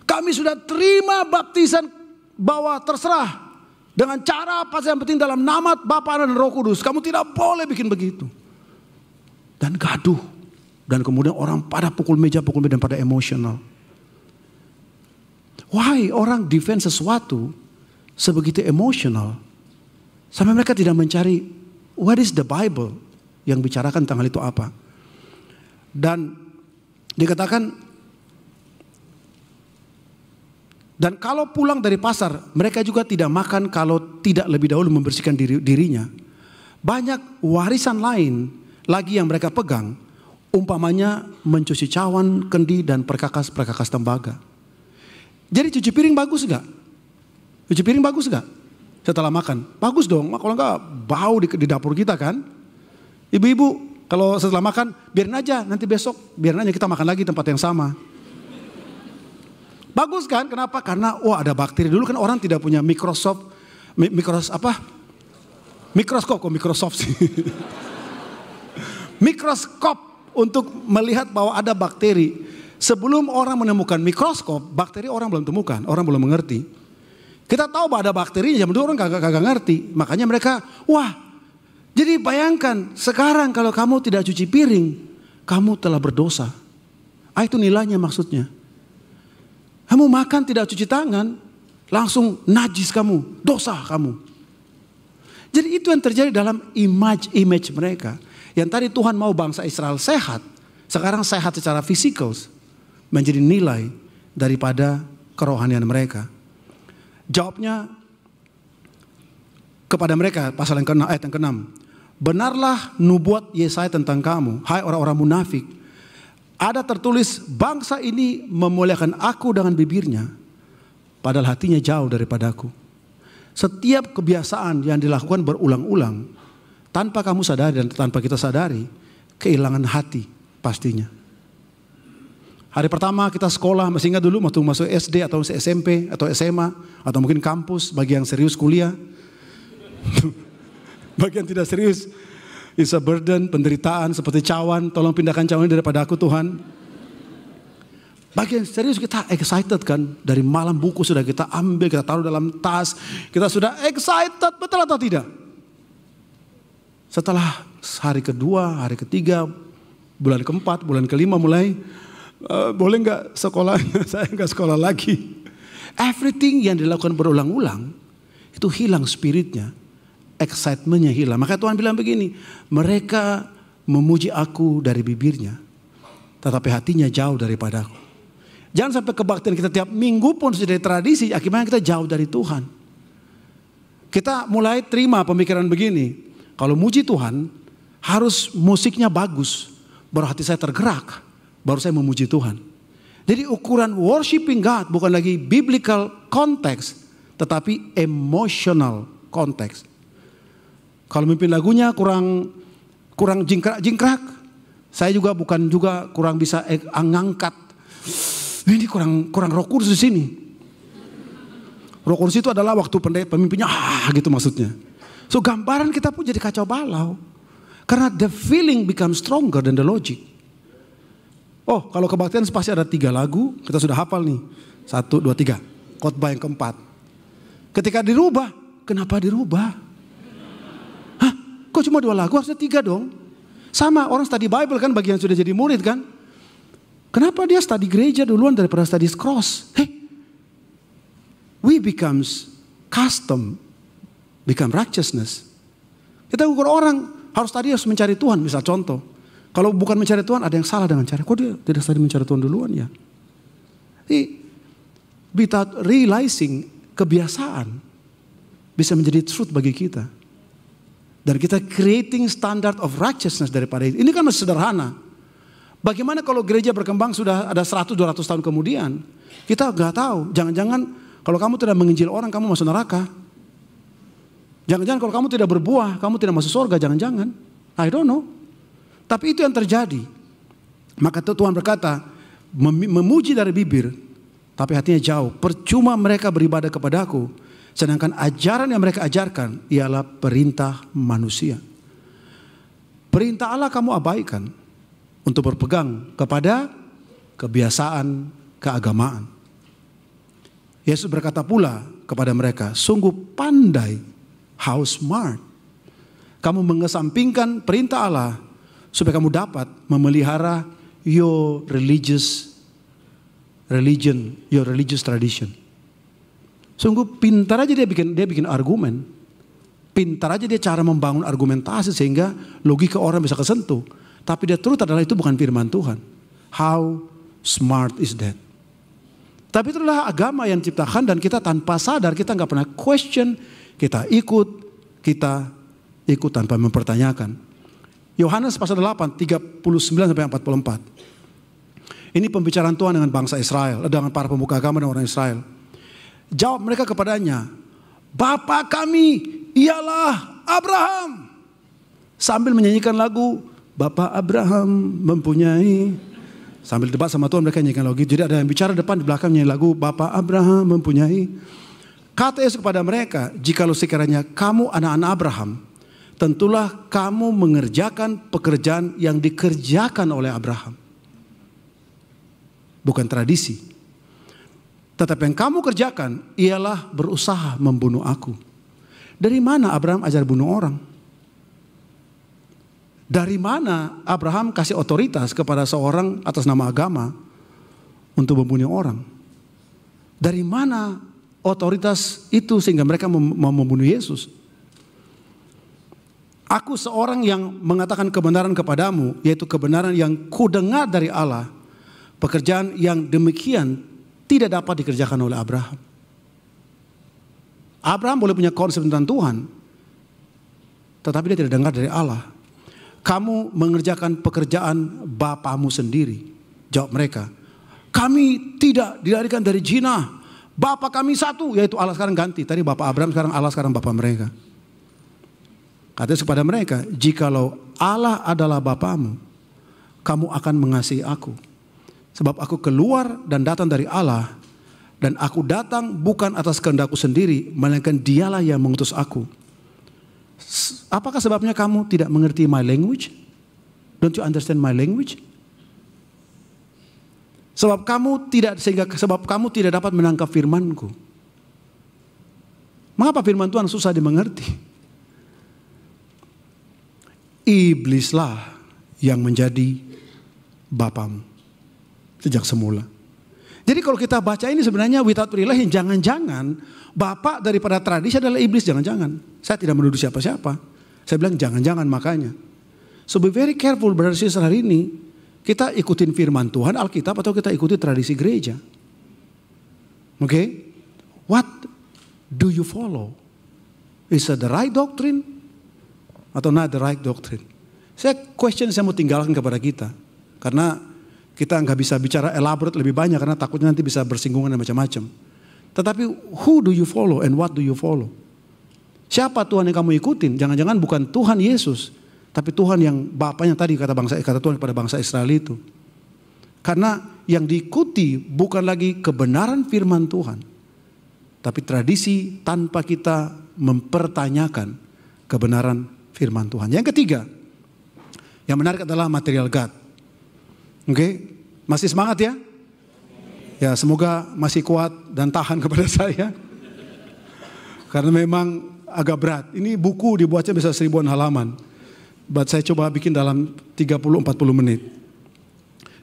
Kami sudah terima baptisan bahwa terserah. Dengan cara apa yang penting dalam nama Bapa dan Roh Kudus. Kamu tidak boleh bikin begitu. Dan gaduh. Dan kemudian orang pada pukul meja dan pada emosional. Why orang defend sesuatu sebegitu emosional. Sampai mereka tidak mencari what is the Bible yang bicarakan tentang hal itu apa. Dan dikatakan, dan kalau pulang dari pasar, mereka juga tidak makan kalau tidak lebih dahulu membersihkan dirinya. Banyak warisan lain lagi yang mereka pegang, umpamanya mencuci cawan, kendi, dan perkakas tembaga. Jadi cuci piring bagus gak? Cuci piring bagus gak? Setelah makan? Bagus dong, kalau enggak bau di dapur kita kan. Ibu-ibu, kalau setelah makan, biarin aja, nanti besok biarin aja kita makan lagi tempat yang sama. Bagus kan? Kenapa? Karena ada bakteri. Dulu kan orang tidak punya mikroskop sih. Mikroskop untuk melihat bahwa ada bakteri. Sebelum orang menemukan mikroskop, bakteri orang belum temukan, orang belum mengerti. Kita tahu bahwa ada bakteri, zaman dulu orang kagak ngerti. Makanya mereka, jadi bayangkan sekarang kalau kamu tidak cuci piring, kamu telah berdosa. Itu nilainya maksudnya. Kamu makan tidak cuci tangan, langsung najis kamu, dosa kamu. Jadi itu yang terjadi dalam image mereka. Yang tadi Tuhan mau bangsa Israel sehat, sekarang sehat secara fisikal, menjadi nilai daripada kerohanian mereka. Jawabnya kepada mereka, pasal yang ke-6, ayat yang ke-6. Benarlah nubuat Yesaya tentang kamu, hai orang-orang munafik. Ada tertulis, bangsa ini memuliakan aku dengan bibirnya, padahal hatinya jauh daripadaku. Setiap kebiasaan yang dilakukan berulang-ulang, tanpa kamu sadari dan tanpa kita sadari, kehilangan hati pastinya. Hari pertama kita sekolah, masih ingat dulu waktu masuk SD atau SMP atau SMA, atau mungkin kampus bagi yang serius kuliah. Bagian tidak serius, is a burden, penderitaan seperti cawan, tolong pindahkan cawan ini daripada aku Tuhan. Bagian serius kita excited kan, dari malam buku sudah kita ambil, kita taruh dalam tas, kita sudah excited, betul atau tidak? Setelah hari kedua, hari ketiga, bulan keempat, bulan kelima mulai, boleh nggak sekolahnya, saya nggak sekolah lagi. Everything yang dilakukan berulang-ulang, itu hilang spiritnya. Excitementnya hilang. Maka Tuhan bilang begini, mereka memuji aku dari bibirnya, tetapi hatinya jauh daripadaku. Jangan sampai kebaktian kita tiap minggu pun sudah jadi tradisi, akibatnya kita jauh dari Tuhan. Kita mulai terima pemikiran begini, kalau muji Tuhan harus musiknya bagus, baru hati saya tergerak, baru saya memuji Tuhan. Jadi ukuran worshiping God bukan lagi biblical context, tetapi emotional context. Kalau mimpin lagunya kurang jingkrak, saya juga bukan kurang bisa ngangkat. Ini kurang Roh Kudus di sini. Roh Kudus itu adalah waktu pemimpinnya gitu maksudnya. So gambaran kita pun jadi kacau balau. Karena the feeling becomes stronger than the logic. Oh, kalau kebaktian pasti ada 3 lagu, kita sudah hafal nih. 1, 2, 3. Khotbah yang keempat. Ketika dirubah, kenapa dirubah? Kok cuma 2 lagu, harusnya 3 dong. Sama orang study Bible kan, bagi yang sudah jadi murid kan. Kenapa dia study gereja duluan daripada study cross? We becomes custom become righteousness. Kita ukur orang harus mencari Tuhan. Misal contoh, kalau bukan mencari Tuhan ada yang salah dengan cara. Kok dia tidak tadi mencari Tuhan duluan ya? Jadi, without realizing, kebiasaan bisa menjadi truth bagi kita. Dan kita creating standard of righteousness daripada itu. Ini kan masih sederhana. Bagaimana kalau gereja berkembang sudah ada 100-200 tahun kemudian? Kita nggak tahu. Jangan-jangan kalau kamu tidak menginjil orang, kamu masuk neraka. Jangan-jangan kalau kamu tidak berbuah, kamu tidak masuk surga. Jangan-jangan. I don't know. Tapi itu yang terjadi. Maka Tuhan berkata, memuji dari bibir, tapi hatinya jauh. Percuma mereka beribadah kepadaku, sedangkan ajaran yang mereka ajarkan ialah perintah manusia. Perintah Allah kamu abaikan untuk berpegang kepada kebiasaan keagamaan. Yesus berkata pula kepada mereka, sungguh pandai, how smart. Kamu mengesampingkan perintah Allah supaya kamu dapat memelihara your religious tradition. Sungguh pintar aja dia bikin argumen. Pintar aja dia cara membangun argumentasi sehingga logika orang bisa kesentuh. Tapi dia terus adalah itu bukan firman Tuhan. How smart is that? Tapi itulah agama yang diciptakan dan kita tanpa sadar, kita nggak pernah question, kita ikut tanpa mempertanyakan. Yohanes pasal 8, 39-44. Ini pembicaraan Tuhan dengan bangsa Israel, dengan para pemuka agama dan orang Israel. Jawab mereka kepadanya, Bapa kami ialah Abraham. Sambil menyanyikan lagu, Bapa Abraham mempunyai. Sambil debat sama Tuhan mereka nyanyikan lagu. Jadi ada yang bicara depan, di belakang nyanyi lagu, Bapa Abraham mempunyai. Kata Yesus kepada mereka, jikalau sekiranya kamu anak-anak Abraham, tentulah kamu mengerjakan pekerjaan yang dikerjakan oleh Abraham. Bukan tradisi. Tetapi yang kamu kerjakan ialah berusaha membunuh aku. Dari mana Abraham ajar bunuh orang? Dari mana Abraham kasih otoritas kepada seorang atas nama agama untuk membunuh orang? Dari mana otoritas itu sehingga mereka mau membunuh Yesus? Aku seorang yang mengatakan kebenaran kepadamu, yaitu kebenaran yang kudengar dari Allah. Pekerjaan yang demikian tidak dapat dikerjakan oleh Abraham. Abraham boleh punya konsep tentang Tuhan, tetapi dia tidak dengar dari Allah. Kamu mengerjakan pekerjaan bapamu sendiri. Jawab mereka, kami tidak dilarikan dari zina. Bapa kami satu, yaitu Allah. Sekarang ganti. Tadi Bapak Abraham, sekarang Allah, sekarang Bapak mereka. Katanya kepada mereka, jikalau Allah adalah Bapamu, kamu akan mengasihi aku. Sebab aku keluar dan datang dari Allah, dan aku datang bukan atas kehendakku sendiri, melainkan Dialah yang mengutus aku. Apakah sebabnya kamu tidak mengerti my language? Don't you understand my language? Sebab kamu tidak dapat menangkap firmanku. Mengapa firman Tuhan susah dimengerti? Iblislah yang menjadi bapamu sejak semula. Jadi kalau kita baca ini sebenarnya without realizing, jangan-jangan bapak daripada tradisi adalah iblis, jangan-jangan. Saya tidak menuduh siapa-siapa. Saya bilang jangan-jangan makanya. So be very careful brother sister hari ini. Kita ikutin firman Tuhan Alkitab atau kita ikuti tradisi gereja. Okay? What do you follow? Is it the right doctrine atau not the right doctrine? Saya mau tinggalkan kepada kita. Karena kita nggak bisa bicara elaborate lebih banyak karena takutnya nanti bisa bersinggungan dan macam-macam. Tetapi who do you follow and what do you follow? Siapa Tuhan yang kamu ikutin? Jangan-jangan bukan Tuhan Yesus, tapi Tuhan yang Bapaknya tadi kata Tuhan kepada bangsa Israel itu. Karena yang diikuti bukan lagi kebenaran firman Tuhan, tapi tradisi tanpa kita mempertanyakan kebenaran firman Tuhan. Yang ketiga, yang menarik adalah material God. Oke, masih semangat ya? Ya, semoga masih kuat dan tahan kepada saya. Karena memang agak berat. Ini buku dibuatnya bisa 1000-an halaman. But saya coba bikin dalam 30-40 menit.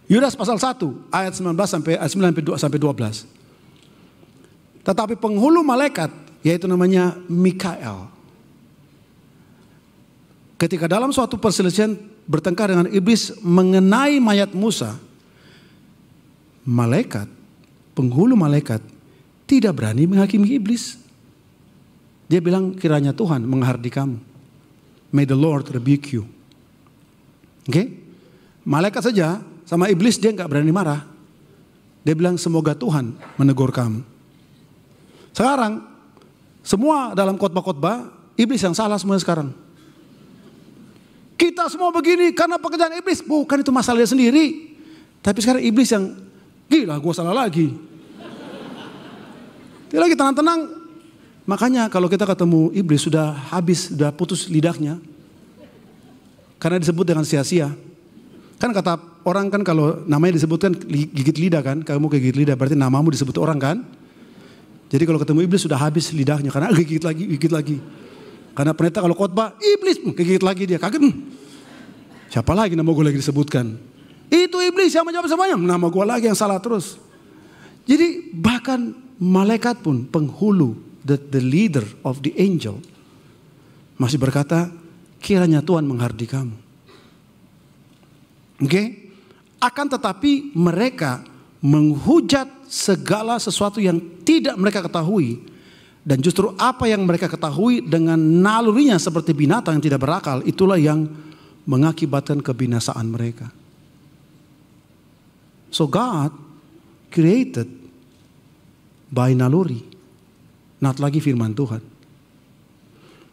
Yudas pasal 1 ayat 19 sampai 12. Tetapi penghulu malaikat, yaitu namanya Mikael. ketika dalam suatu perselisihan bertengkar dengan iblis mengenai mayat Musa, malaikat, penghulu malaikat tidak berani menghakimi iblis. Dia bilang, kiranya Tuhan menghardik kamu. May the Lord rebuke you. Oke? Malaikat saja sama iblis dia nggak berani marah. Dia bilang, semoga Tuhan menegur kamu. Sekarang semua dalam khotbah-khotbah iblis yang salah semua sekarang. Kita semua begini karena pekerjaan iblis. Bukan, itu masalahnya sendiri. Tapi sekarang iblis yang, gila gue salah lagi. Dia lagi tenang-tenang. Makanya kalau kita ketemu iblis sudah habis, sudah putus lidahnya. Karena disebut dengan sia-sia. Kan kata orang kan kalau namanya disebutkan gigit lidah kan. Kamu gigit lidah berarti namamu disebut orang kan. Jadi kalau ketemu iblis sudah habis lidahnya. Karena gigit lagi. Karena pendeta kalau khotbah, iblis gigit lagi dia. Kaget. Siapa lagi nama gue lagi disebutkan. Itu iblis yang menjawab semuanya. Nama gue lagi yang salah terus. Jadi bahkan malaikat pun penghulu. The leader of the angel masih berkata, kiranya Tuhan menghardik kamu. Oke? Akan tetapi mereka menghujat segala sesuatu yang tidak mereka ketahui. Dan justru apa yang mereka ketahui dengan nalurinya seperti binatang yang tidak berakal, itulah yang mengakibatkan kebinasaan mereka. So God created by naluri. Not lagi firman Tuhan.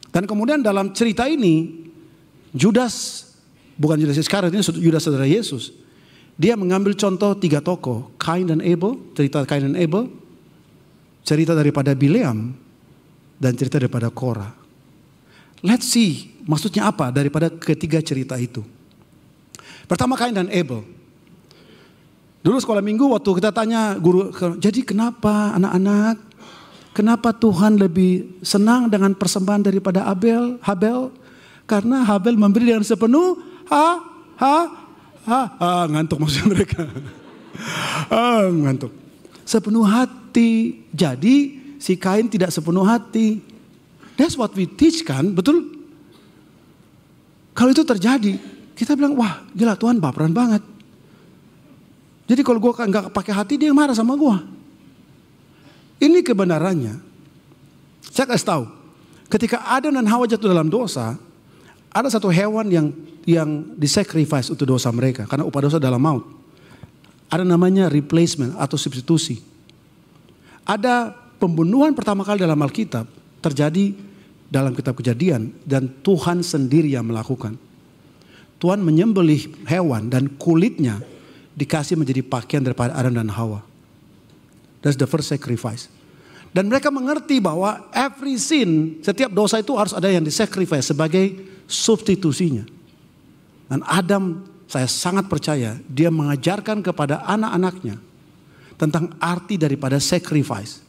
Dan kemudian dalam cerita ini, Judas, bukan Judas Iskariot, ini Judas saudara Yesus. Dia mengambil contoh 3 tokoh, Kain dan Abel, cerita Kain dan Abel, cerita daripada Bileam, dan cerita daripada Korah. Let's see, maksudnya apa daripada ketiga cerita itu. Pertama Kain dan Abel. Dulu sekolah minggu waktu kita tanya guru, jadi kenapa anak-anak? Kenapa Tuhan lebih senang dengan persembahan daripada Habel? Karena Habel memberi dengan sepenuh ngantuk maksud mereka. Ngantuk. Sepenuh hati. Jadi si Kain tidak sepenuh hati. That's what we teach kan, betul? Kalau itu terjadi, kita bilang wah gila Tuhan baperan banget. Jadi kalau gue nggak pakai hati dia marah sama gue. Ini kebenarannya. Saya kasih tahu, ketika Adam dan Hawa jatuh dalam dosa, ada satu hewan yang disacrifice untuk dosa mereka karena upah dosa adalah maut. Ada namanya replacement atau substitusi. Ada pembunuhan pertama kali dalam Alkitab terjadi dalam kitab Kejadian dan Tuhan sendiri yang melakukan. Tuhan menyembelih hewan dan kulitnya dikasih menjadi pakaian daripada Adam dan Hawa. That's the first sacrifice. Dan mereka mengerti bahwa every sin, setiap dosa itu harus ada yang disacrifice sebagai substitusinya. Dan Adam, saya sangat percaya, dia mengajarkan kepada anak-anaknya tentang arti daripada sacrifice.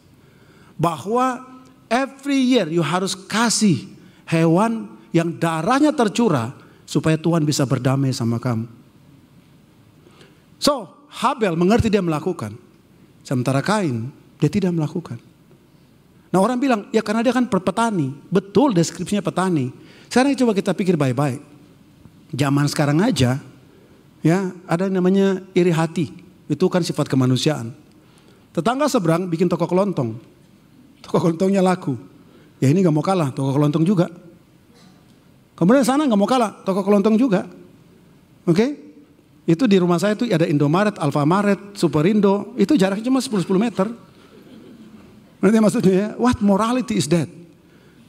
Bahwa every year you harus kasih hewan yang darahnya tercurah supaya Tuhan bisa berdamai sama kamu. So, Habel mengerti dia melakukan. Sementara Kain, dia tidak melakukan. Nah orang bilang, ya karena dia kan petani. Betul deskripsinya petani. Sekarang coba kita pikir baik-baik. Zaman sekarang aja, ya ada yang namanya iri hati. Itu kan sifat kemanusiaan. Tetangga seberang bikin toko kelontong. Toko kelontongnya laku. Ya ini gak mau kalah, toko kelontong juga. Kemudian sana gak mau kalah, toko kelontong juga. Oke? Itu di rumah saya itu ada Indomaret, Alfamaret, Superindo. Itu jaraknya cuma 10 meter. Nanti maksudnya ya, what morality is that?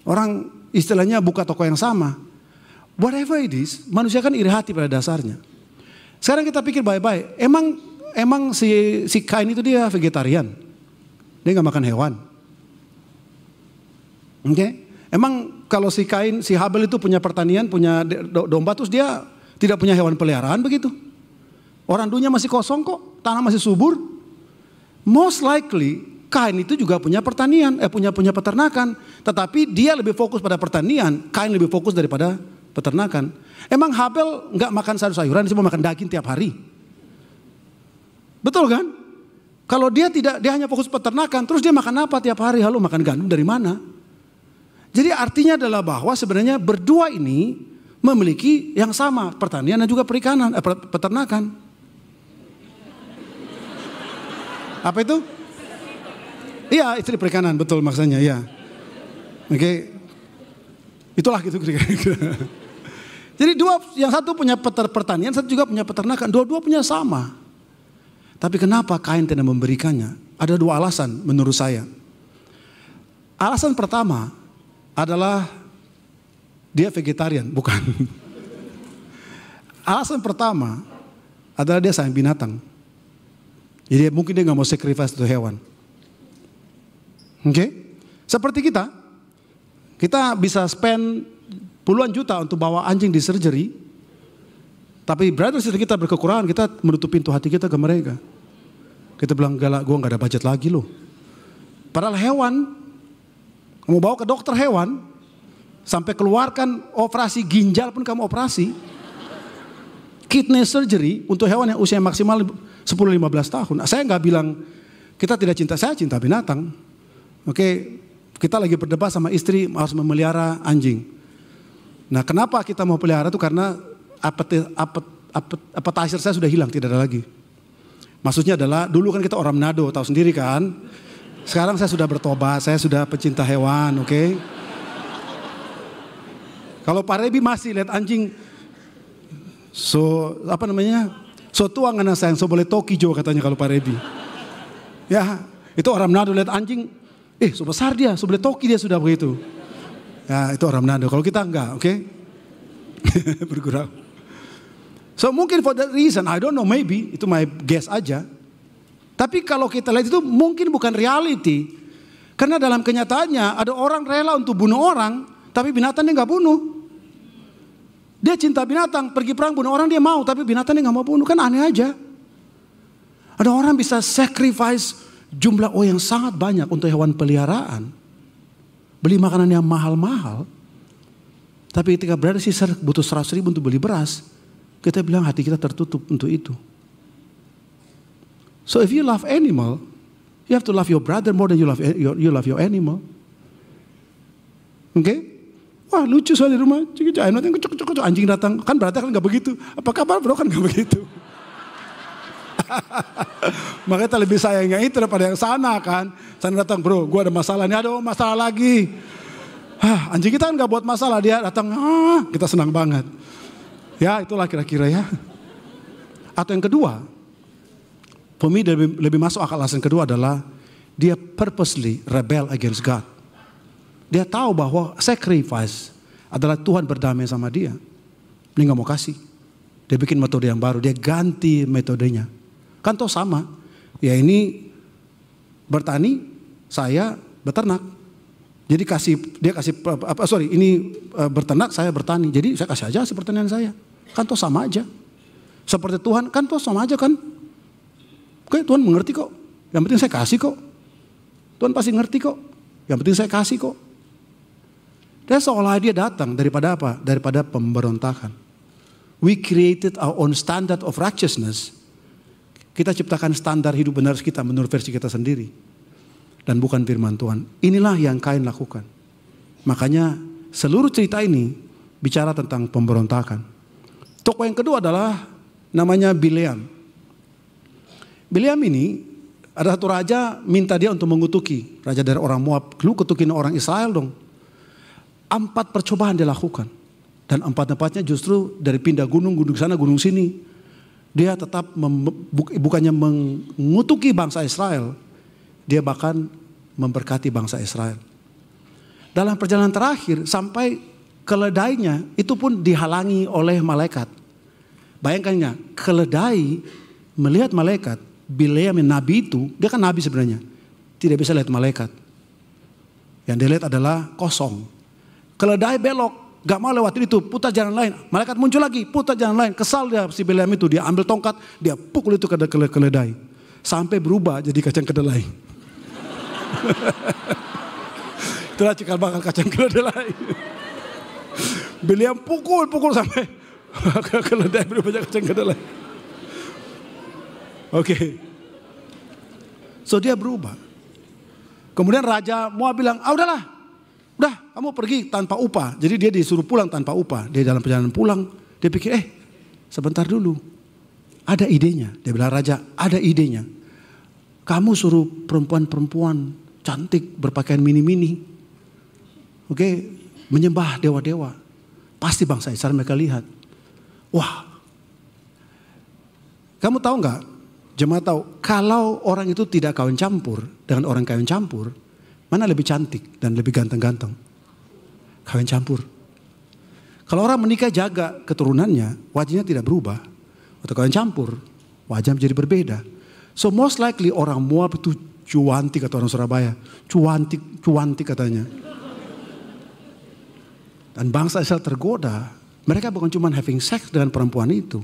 Orang istilahnya buka toko yang sama. Whatever it is, manusia kan iri hati pada dasarnya. Sekarang kita pikir baik-baik. Emang si Kain itu dia vegetarian. Dia gak makan hewan. Oke? Emang kalau si Kain, si Habel itu punya pertanian, punya domba, terus dia tidak punya hewan peliharaan begitu? Orang dunia masih kosong kok, tanah masih subur. Most likely Kain itu juga punya pertanian, punya peternakan. Tetapi dia lebih fokus pada pertanian, Kain lebih fokus daripada peternakan. Emang Habel nggak makan sayur-sayuran, dia cuma makan daging tiap hari. Betul kan? Kalau dia tidak, dia hanya fokus peternakan, terus dia makan apa tiap hari? Halo, makan gandum dari mana? Jadi artinya adalah bahwa sebenarnya berdua ini memiliki yang sama, pertanian dan juga perikanan, peternakan. Apa itu? Iya, istri perikanan, betul maksudnya, ya. Oke. Itulah gitu kira-kira. Jadi dua, yang satu punya pertanian, satu juga punya peternakan, dua-dua punya sama. Tapi kenapa Kain tidak memberikannya? Ada dua alasan menurut saya. Alasan pertama adalah dia vegetarian, bukan. Alasan pertama adalah dia sayang binatang. Jadi mungkin dia nggak mau sacrifice untuk hewan. Oke? Seperti kita bisa spend puluhan juta untuk bawa anjing di surgery. Tapi brother sister kita berkekurangan, kita menutup pintu hati kita ke mereka. Kita bilang, galak, gue gak ada budget lagi loh. Padahal hewan, mau bawa ke dokter hewan, sampai keluarkan operasi ginjal pun kamu operasi. Kidney surgery untuk hewan yang usia maksimal 10-15 tahun. Saya gak bilang, kita tidak cinta, saya cinta binatang. Oke, kita lagi berdebat sama istri harus memelihara anjing. Nah kenapa kita mau pelihara itu karena appetizer saya sudah hilang, tidak ada lagi. Maksudnya adalah dulu kan kita orang Manado, tahu sendiri kan. Sekarang saya sudah bertobat, saya sudah pecinta hewan, oke. Kalau Pak Rebi masih lihat anjing, so tua ngana sayang, so boleh toki jo katanya kalau Pak Rebi. Ya, itu orang Manado lihat anjing, so besar dia, so boleh toki dia sudah begitu. Ya itu orang Manado, kalau kita enggak, oke. Bergurau. So mungkin for that reason, I don't know, maybe, itu my guess aja. Tapi kalau kita lihat itu mungkin bukan reality. Karena dalam kenyataannya ada orang rela untuk bunuh orang, tapi binatangnya nggak bunuh. Dia cinta binatang, pergi perang bunuh orang dia mau, tapi binatangnya nggak mau bunuh, kan aneh aja. Ada orang bisa sacrifice jumlah yang sangat banyak untuk hewan peliharaan. Beli makanan yang mahal-mahal. Tapi ketika brother sister butuh 100.000 untuk beli beras, kita bilang hati kita tertutup untuk itu. So if you love animal, you have to love your brother more than you love your animal. Oke? Wah lucu soal di rumah, anjing datang, kan berarti kan nggak begitu. Apa kabar bro, kan nggak begitu. Makanya kita lebih sayangnya itu daripada yang sana kan. Sana datang bro, gue ada masalah nih, ada masalah lagi. Anjing kita kan nggak buat masalah, dia datang, kita senang banget. Ya itulah kira-kira ya. Atau yang kedua, for me lebih masuk akal alasan kedua adalah dia purposely rebel against God. Dia tahu bahwa sacrifice adalah Tuhan berdamai sama dia. Dia nggak mau kasih. Dia bikin metode yang baru, dia ganti metodenya. Kan toh sama. Ya ini bertani, saya beternak. Jadi ini berternak, saya bertani. Jadi saya kasih aja hasil pertanian saya. Kan toh sama aja. Seperti Tuhan, kan toh sama aja kan. Oke, Tuhan mengerti kok. Yang penting saya kasih kok. Tuhan pasti ngerti kok. Yang penting saya kasih kok. Dan seolah dia datang daripada apa? Daripada pemberontakan. We created our own standard of righteousness. Kita ciptakan standar hidup benar kita menurut versi kita sendiri. Dan bukan firman Tuhan. Inilah yang Kain lakukan. Makanya seluruh cerita ini bicara tentang pemberontakan. Tokoh yang kedua adalah namanya Bileam. Bileam ini ada satu raja minta dia untuk mengutuki. Raja dari orang Moab. Lu kutukin orang Israel dong. 4 percobaan dia lakukan. Dan 4-empatnya justru dari pindah gunung sana, gunung sini. Dia tetap bukannya mengutuki bangsa Israel. Dia bahkan memberkati bangsa Israel. Dalam perjalanan terakhir sampai keledainya itu pun dihalangi oleh malaikat. Bayangkannya, keledai melihat malaikat, Bileam yang nabi itu, dia kan nabi sebenarnya. Tidak bisa lihat malaikat. Yang dia lihat adalah kosong. Keledai belok, gak mau lewatin itu, putar jalan lain. Malaikat muncul lagi, putar jalan lain. Kesal dia si Bileam itu, dia ambil tongkat, dia pukul itu ke keledai. Sampai berubah jadi kacang kedelai. Itulah cikal bakal kacang kedelai. Bileam pukul sampai keledai berubah jadi kacang kedelai. Oke. So dia berubah. Kemudian Raja Moab bilang, udahlah. Udah, kamu pergi tanpa upah. Jadi dia disuruh pulang tanpa upah. Dia dalam perjalanan pulang, dia pikir, sebentar dulu. Ada idenya. Dia bilang, raja, ada idenya. Kamu suruh perempuan-perempuan cantik berpakaian mini-mini. Oke, menyembah dewa-dewa. Pasti bangsa Israel mereka lihat. Wah. Kamu tahu nggak? Jemaat tahu, kalau orang itu tidak kawin campur dengan orang kawin campur, mana lebih cantik dan lebih ganteng-ganteng? Kawin campur. Kalau orang menikah jaga keturunannya, wajahnya tidak berubah. Atau kawin campur, wajah menjadi berbeda. So most likely orang Moab itu cuantik kata orang Surabaya. Cuantik katanya. Dan bangsa Israel tergoda. Mereka bukan cuma having sex dengan perempuan itu.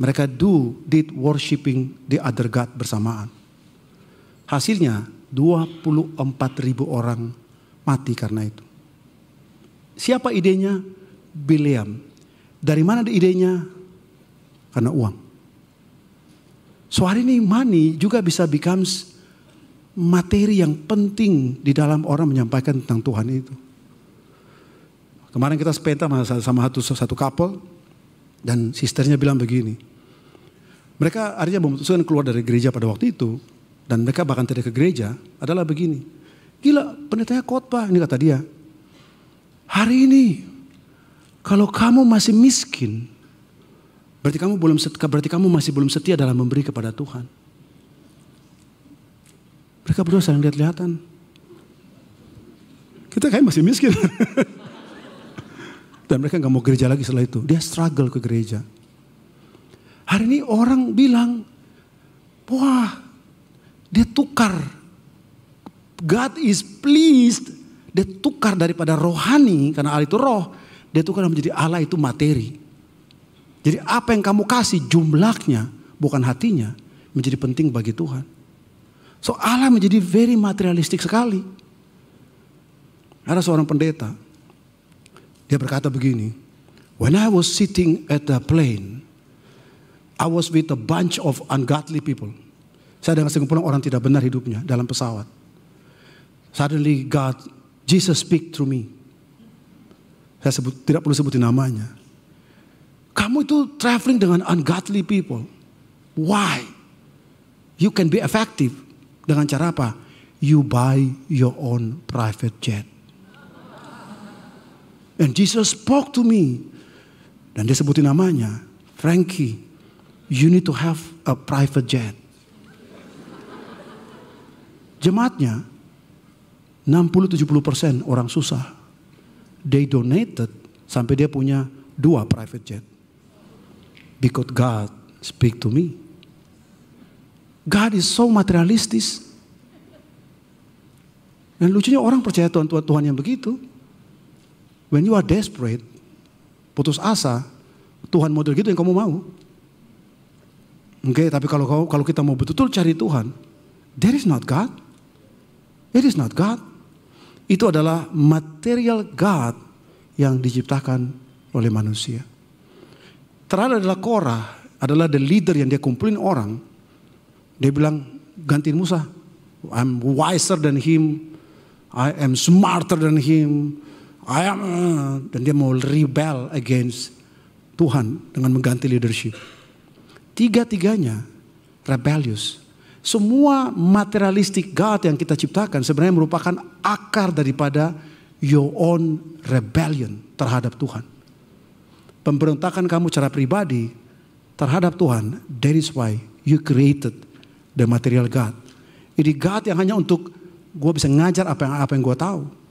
Mereka did worshiping the other God bersamaan. Hasilnya 24.000 orang mati karena itu. Siapa idenya? Bileam. Dari mana idenya? Karena uang. So hari ini money juga bisa becomes materi yang penting di dalam orang menyampaikan tentang Tuhan itu. Kemarin kita sepenta sama satu couple dan sisternya bilang begini. Mereka akhirnya memutuskan keluar dari gereja pada waktu itu dan mereka bahkan tidak ke gereja adalah begini. Gila, pendetanya khotbah, ini kata dia. Hari ini kalau kamu masih miskin, berarti kamu masih belum setia dalam memberi kepada Tuhan. Mereka berdua saling lihat-lihatan. Kita kayak masih miskin. Dan mereka gak mau gereja lagi setelah itu. Dia struggle ke gereja. Hari ini orang bilang, wah, dia tukar. God is pleased. Dia tukar daripada rohani, karena Allah itu roh. Dia tukar menjadi Allah itu materi. Jadi apa yang kamu kasih jumlahnya, bukan hatinya, menjadi penting bagi Tuhan. So Allah menjadi very materialistik sekali. Ada seorang pendeta. Dia berkata begini, when I was sitting at the plane, I was with a bunch of ungodly people. Saya dengan sekumpulan orang tidak benar hidupnya dalam pesawat. Suddenly Jesus speak through me. Saya tidak perlu sebutin namanya. Kamu itu traveling dengan ungodly people. Why? You can be effective. Dengan cara apa? You buy your own private jet. And Jesus spoke to me. Dan dia sebutin namanya. Frankie, you need to have a private jet. Jemaatnya 60-70% orang susah. They donated sampai dia punya 2 private jet. Because God speak to me. God is so materialistis. Dan lucunya orang percaya Tuhan yang begitu. When you are desperate, putus asa, Tuhan model gitu yang kamu mau. Oke, tapi kalau kita mau betul-betul cari Tuhan, there is not God. It is not God. Itu adalah material God yang diciptakan oleh manusia. Terakhir adalah Korah, adalah the leader yang dia kumpulin orang. Dia bilang, gantiin Musa. I'm wiser than him. I am smarter than him. Dan dia mau rebel against Tuhan dengan mengganti leadership. Tiga-tiganya rebellious. Semua materialistic God yang kita ciptakan sebenarnya merupakan akar daripada your own rebellion terhadap Tuhan. Pemberontakan kamu secara pribadi terhadap Tuhan. That is why you created the material God. Ini God yang hanya untuk gue bisa ngajar apa yang gue tahu.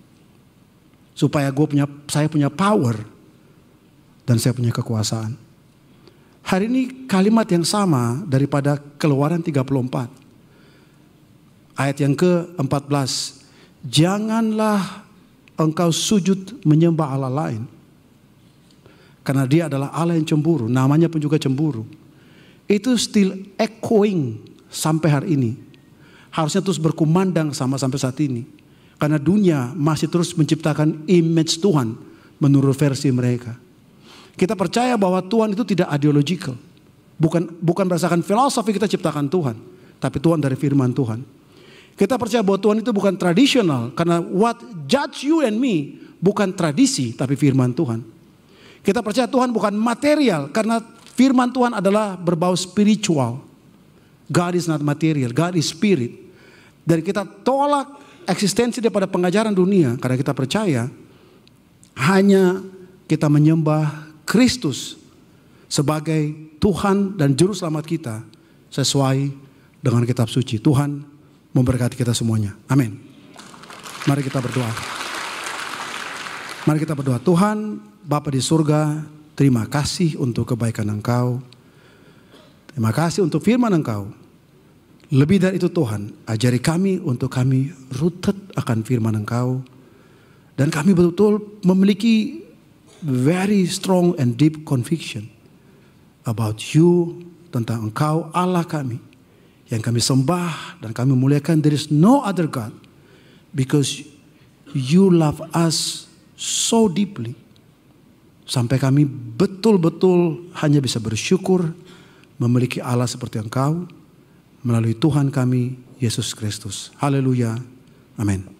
Supaya saya punya power dan saya punya kekuasaan. Hari ini kalimat yang sama daripada Keluaran 34. Ayat yang ke-14. Janganlah engkau sujud menyembah Allah lain. Karena dia adalah Allah yang cemburu. Namanya pun juga cemburu. Itu still echoing sampai hari ini. Harusnya terus berkumandang sampai saat ini. Karena dunia masih terus menciptakan image Tuhan menurut versi mereka. Kita percaya bahwa Tuhan itu tidak ideological. Bukan berdasarkan filosofi kita ciptakan Tuhan. Tapi Tuhan dari firman Tuhan. Kita percaya bahwa Tuhan itu bukan tradisional, karena what judge you and me bukan tradisi tapi firman Tuhan. Kita percaya Tuhan bukan material, karena firman Tuhan adalah berbau spiritual. God is not material, God is spirit. Dan kita tolak eksistensi daripada pengajaran dunia, karena kita percaya hanya kita menyembah Kristus sebagai Tuhan dan Juru Selamat kita sesuai dengan kitab suci. Tuhan memberkati kita semuanya. Amin. Mari kita berdoa. Mari kita berdoa. Tuhan Bapa di surga, terima kasih untuk kebaikan Engkau. Terima kasih untuk firman Engkau. Lebih dari itu Tuhan, ajari kami untuk kami rooted akan firman Engkau. Dan kami betul-betul memiliki very strong and deep conviction about you, tentang Engkau Allah kami yang kami sembah dan kami muliakan. There is no other God because you love us so deeply, sampai kami betul-betul hanya bisa bersyukur memiliki Allah seperti Engkau melalui Tuhan kami Yesus Kristus. Haleluya. Amin.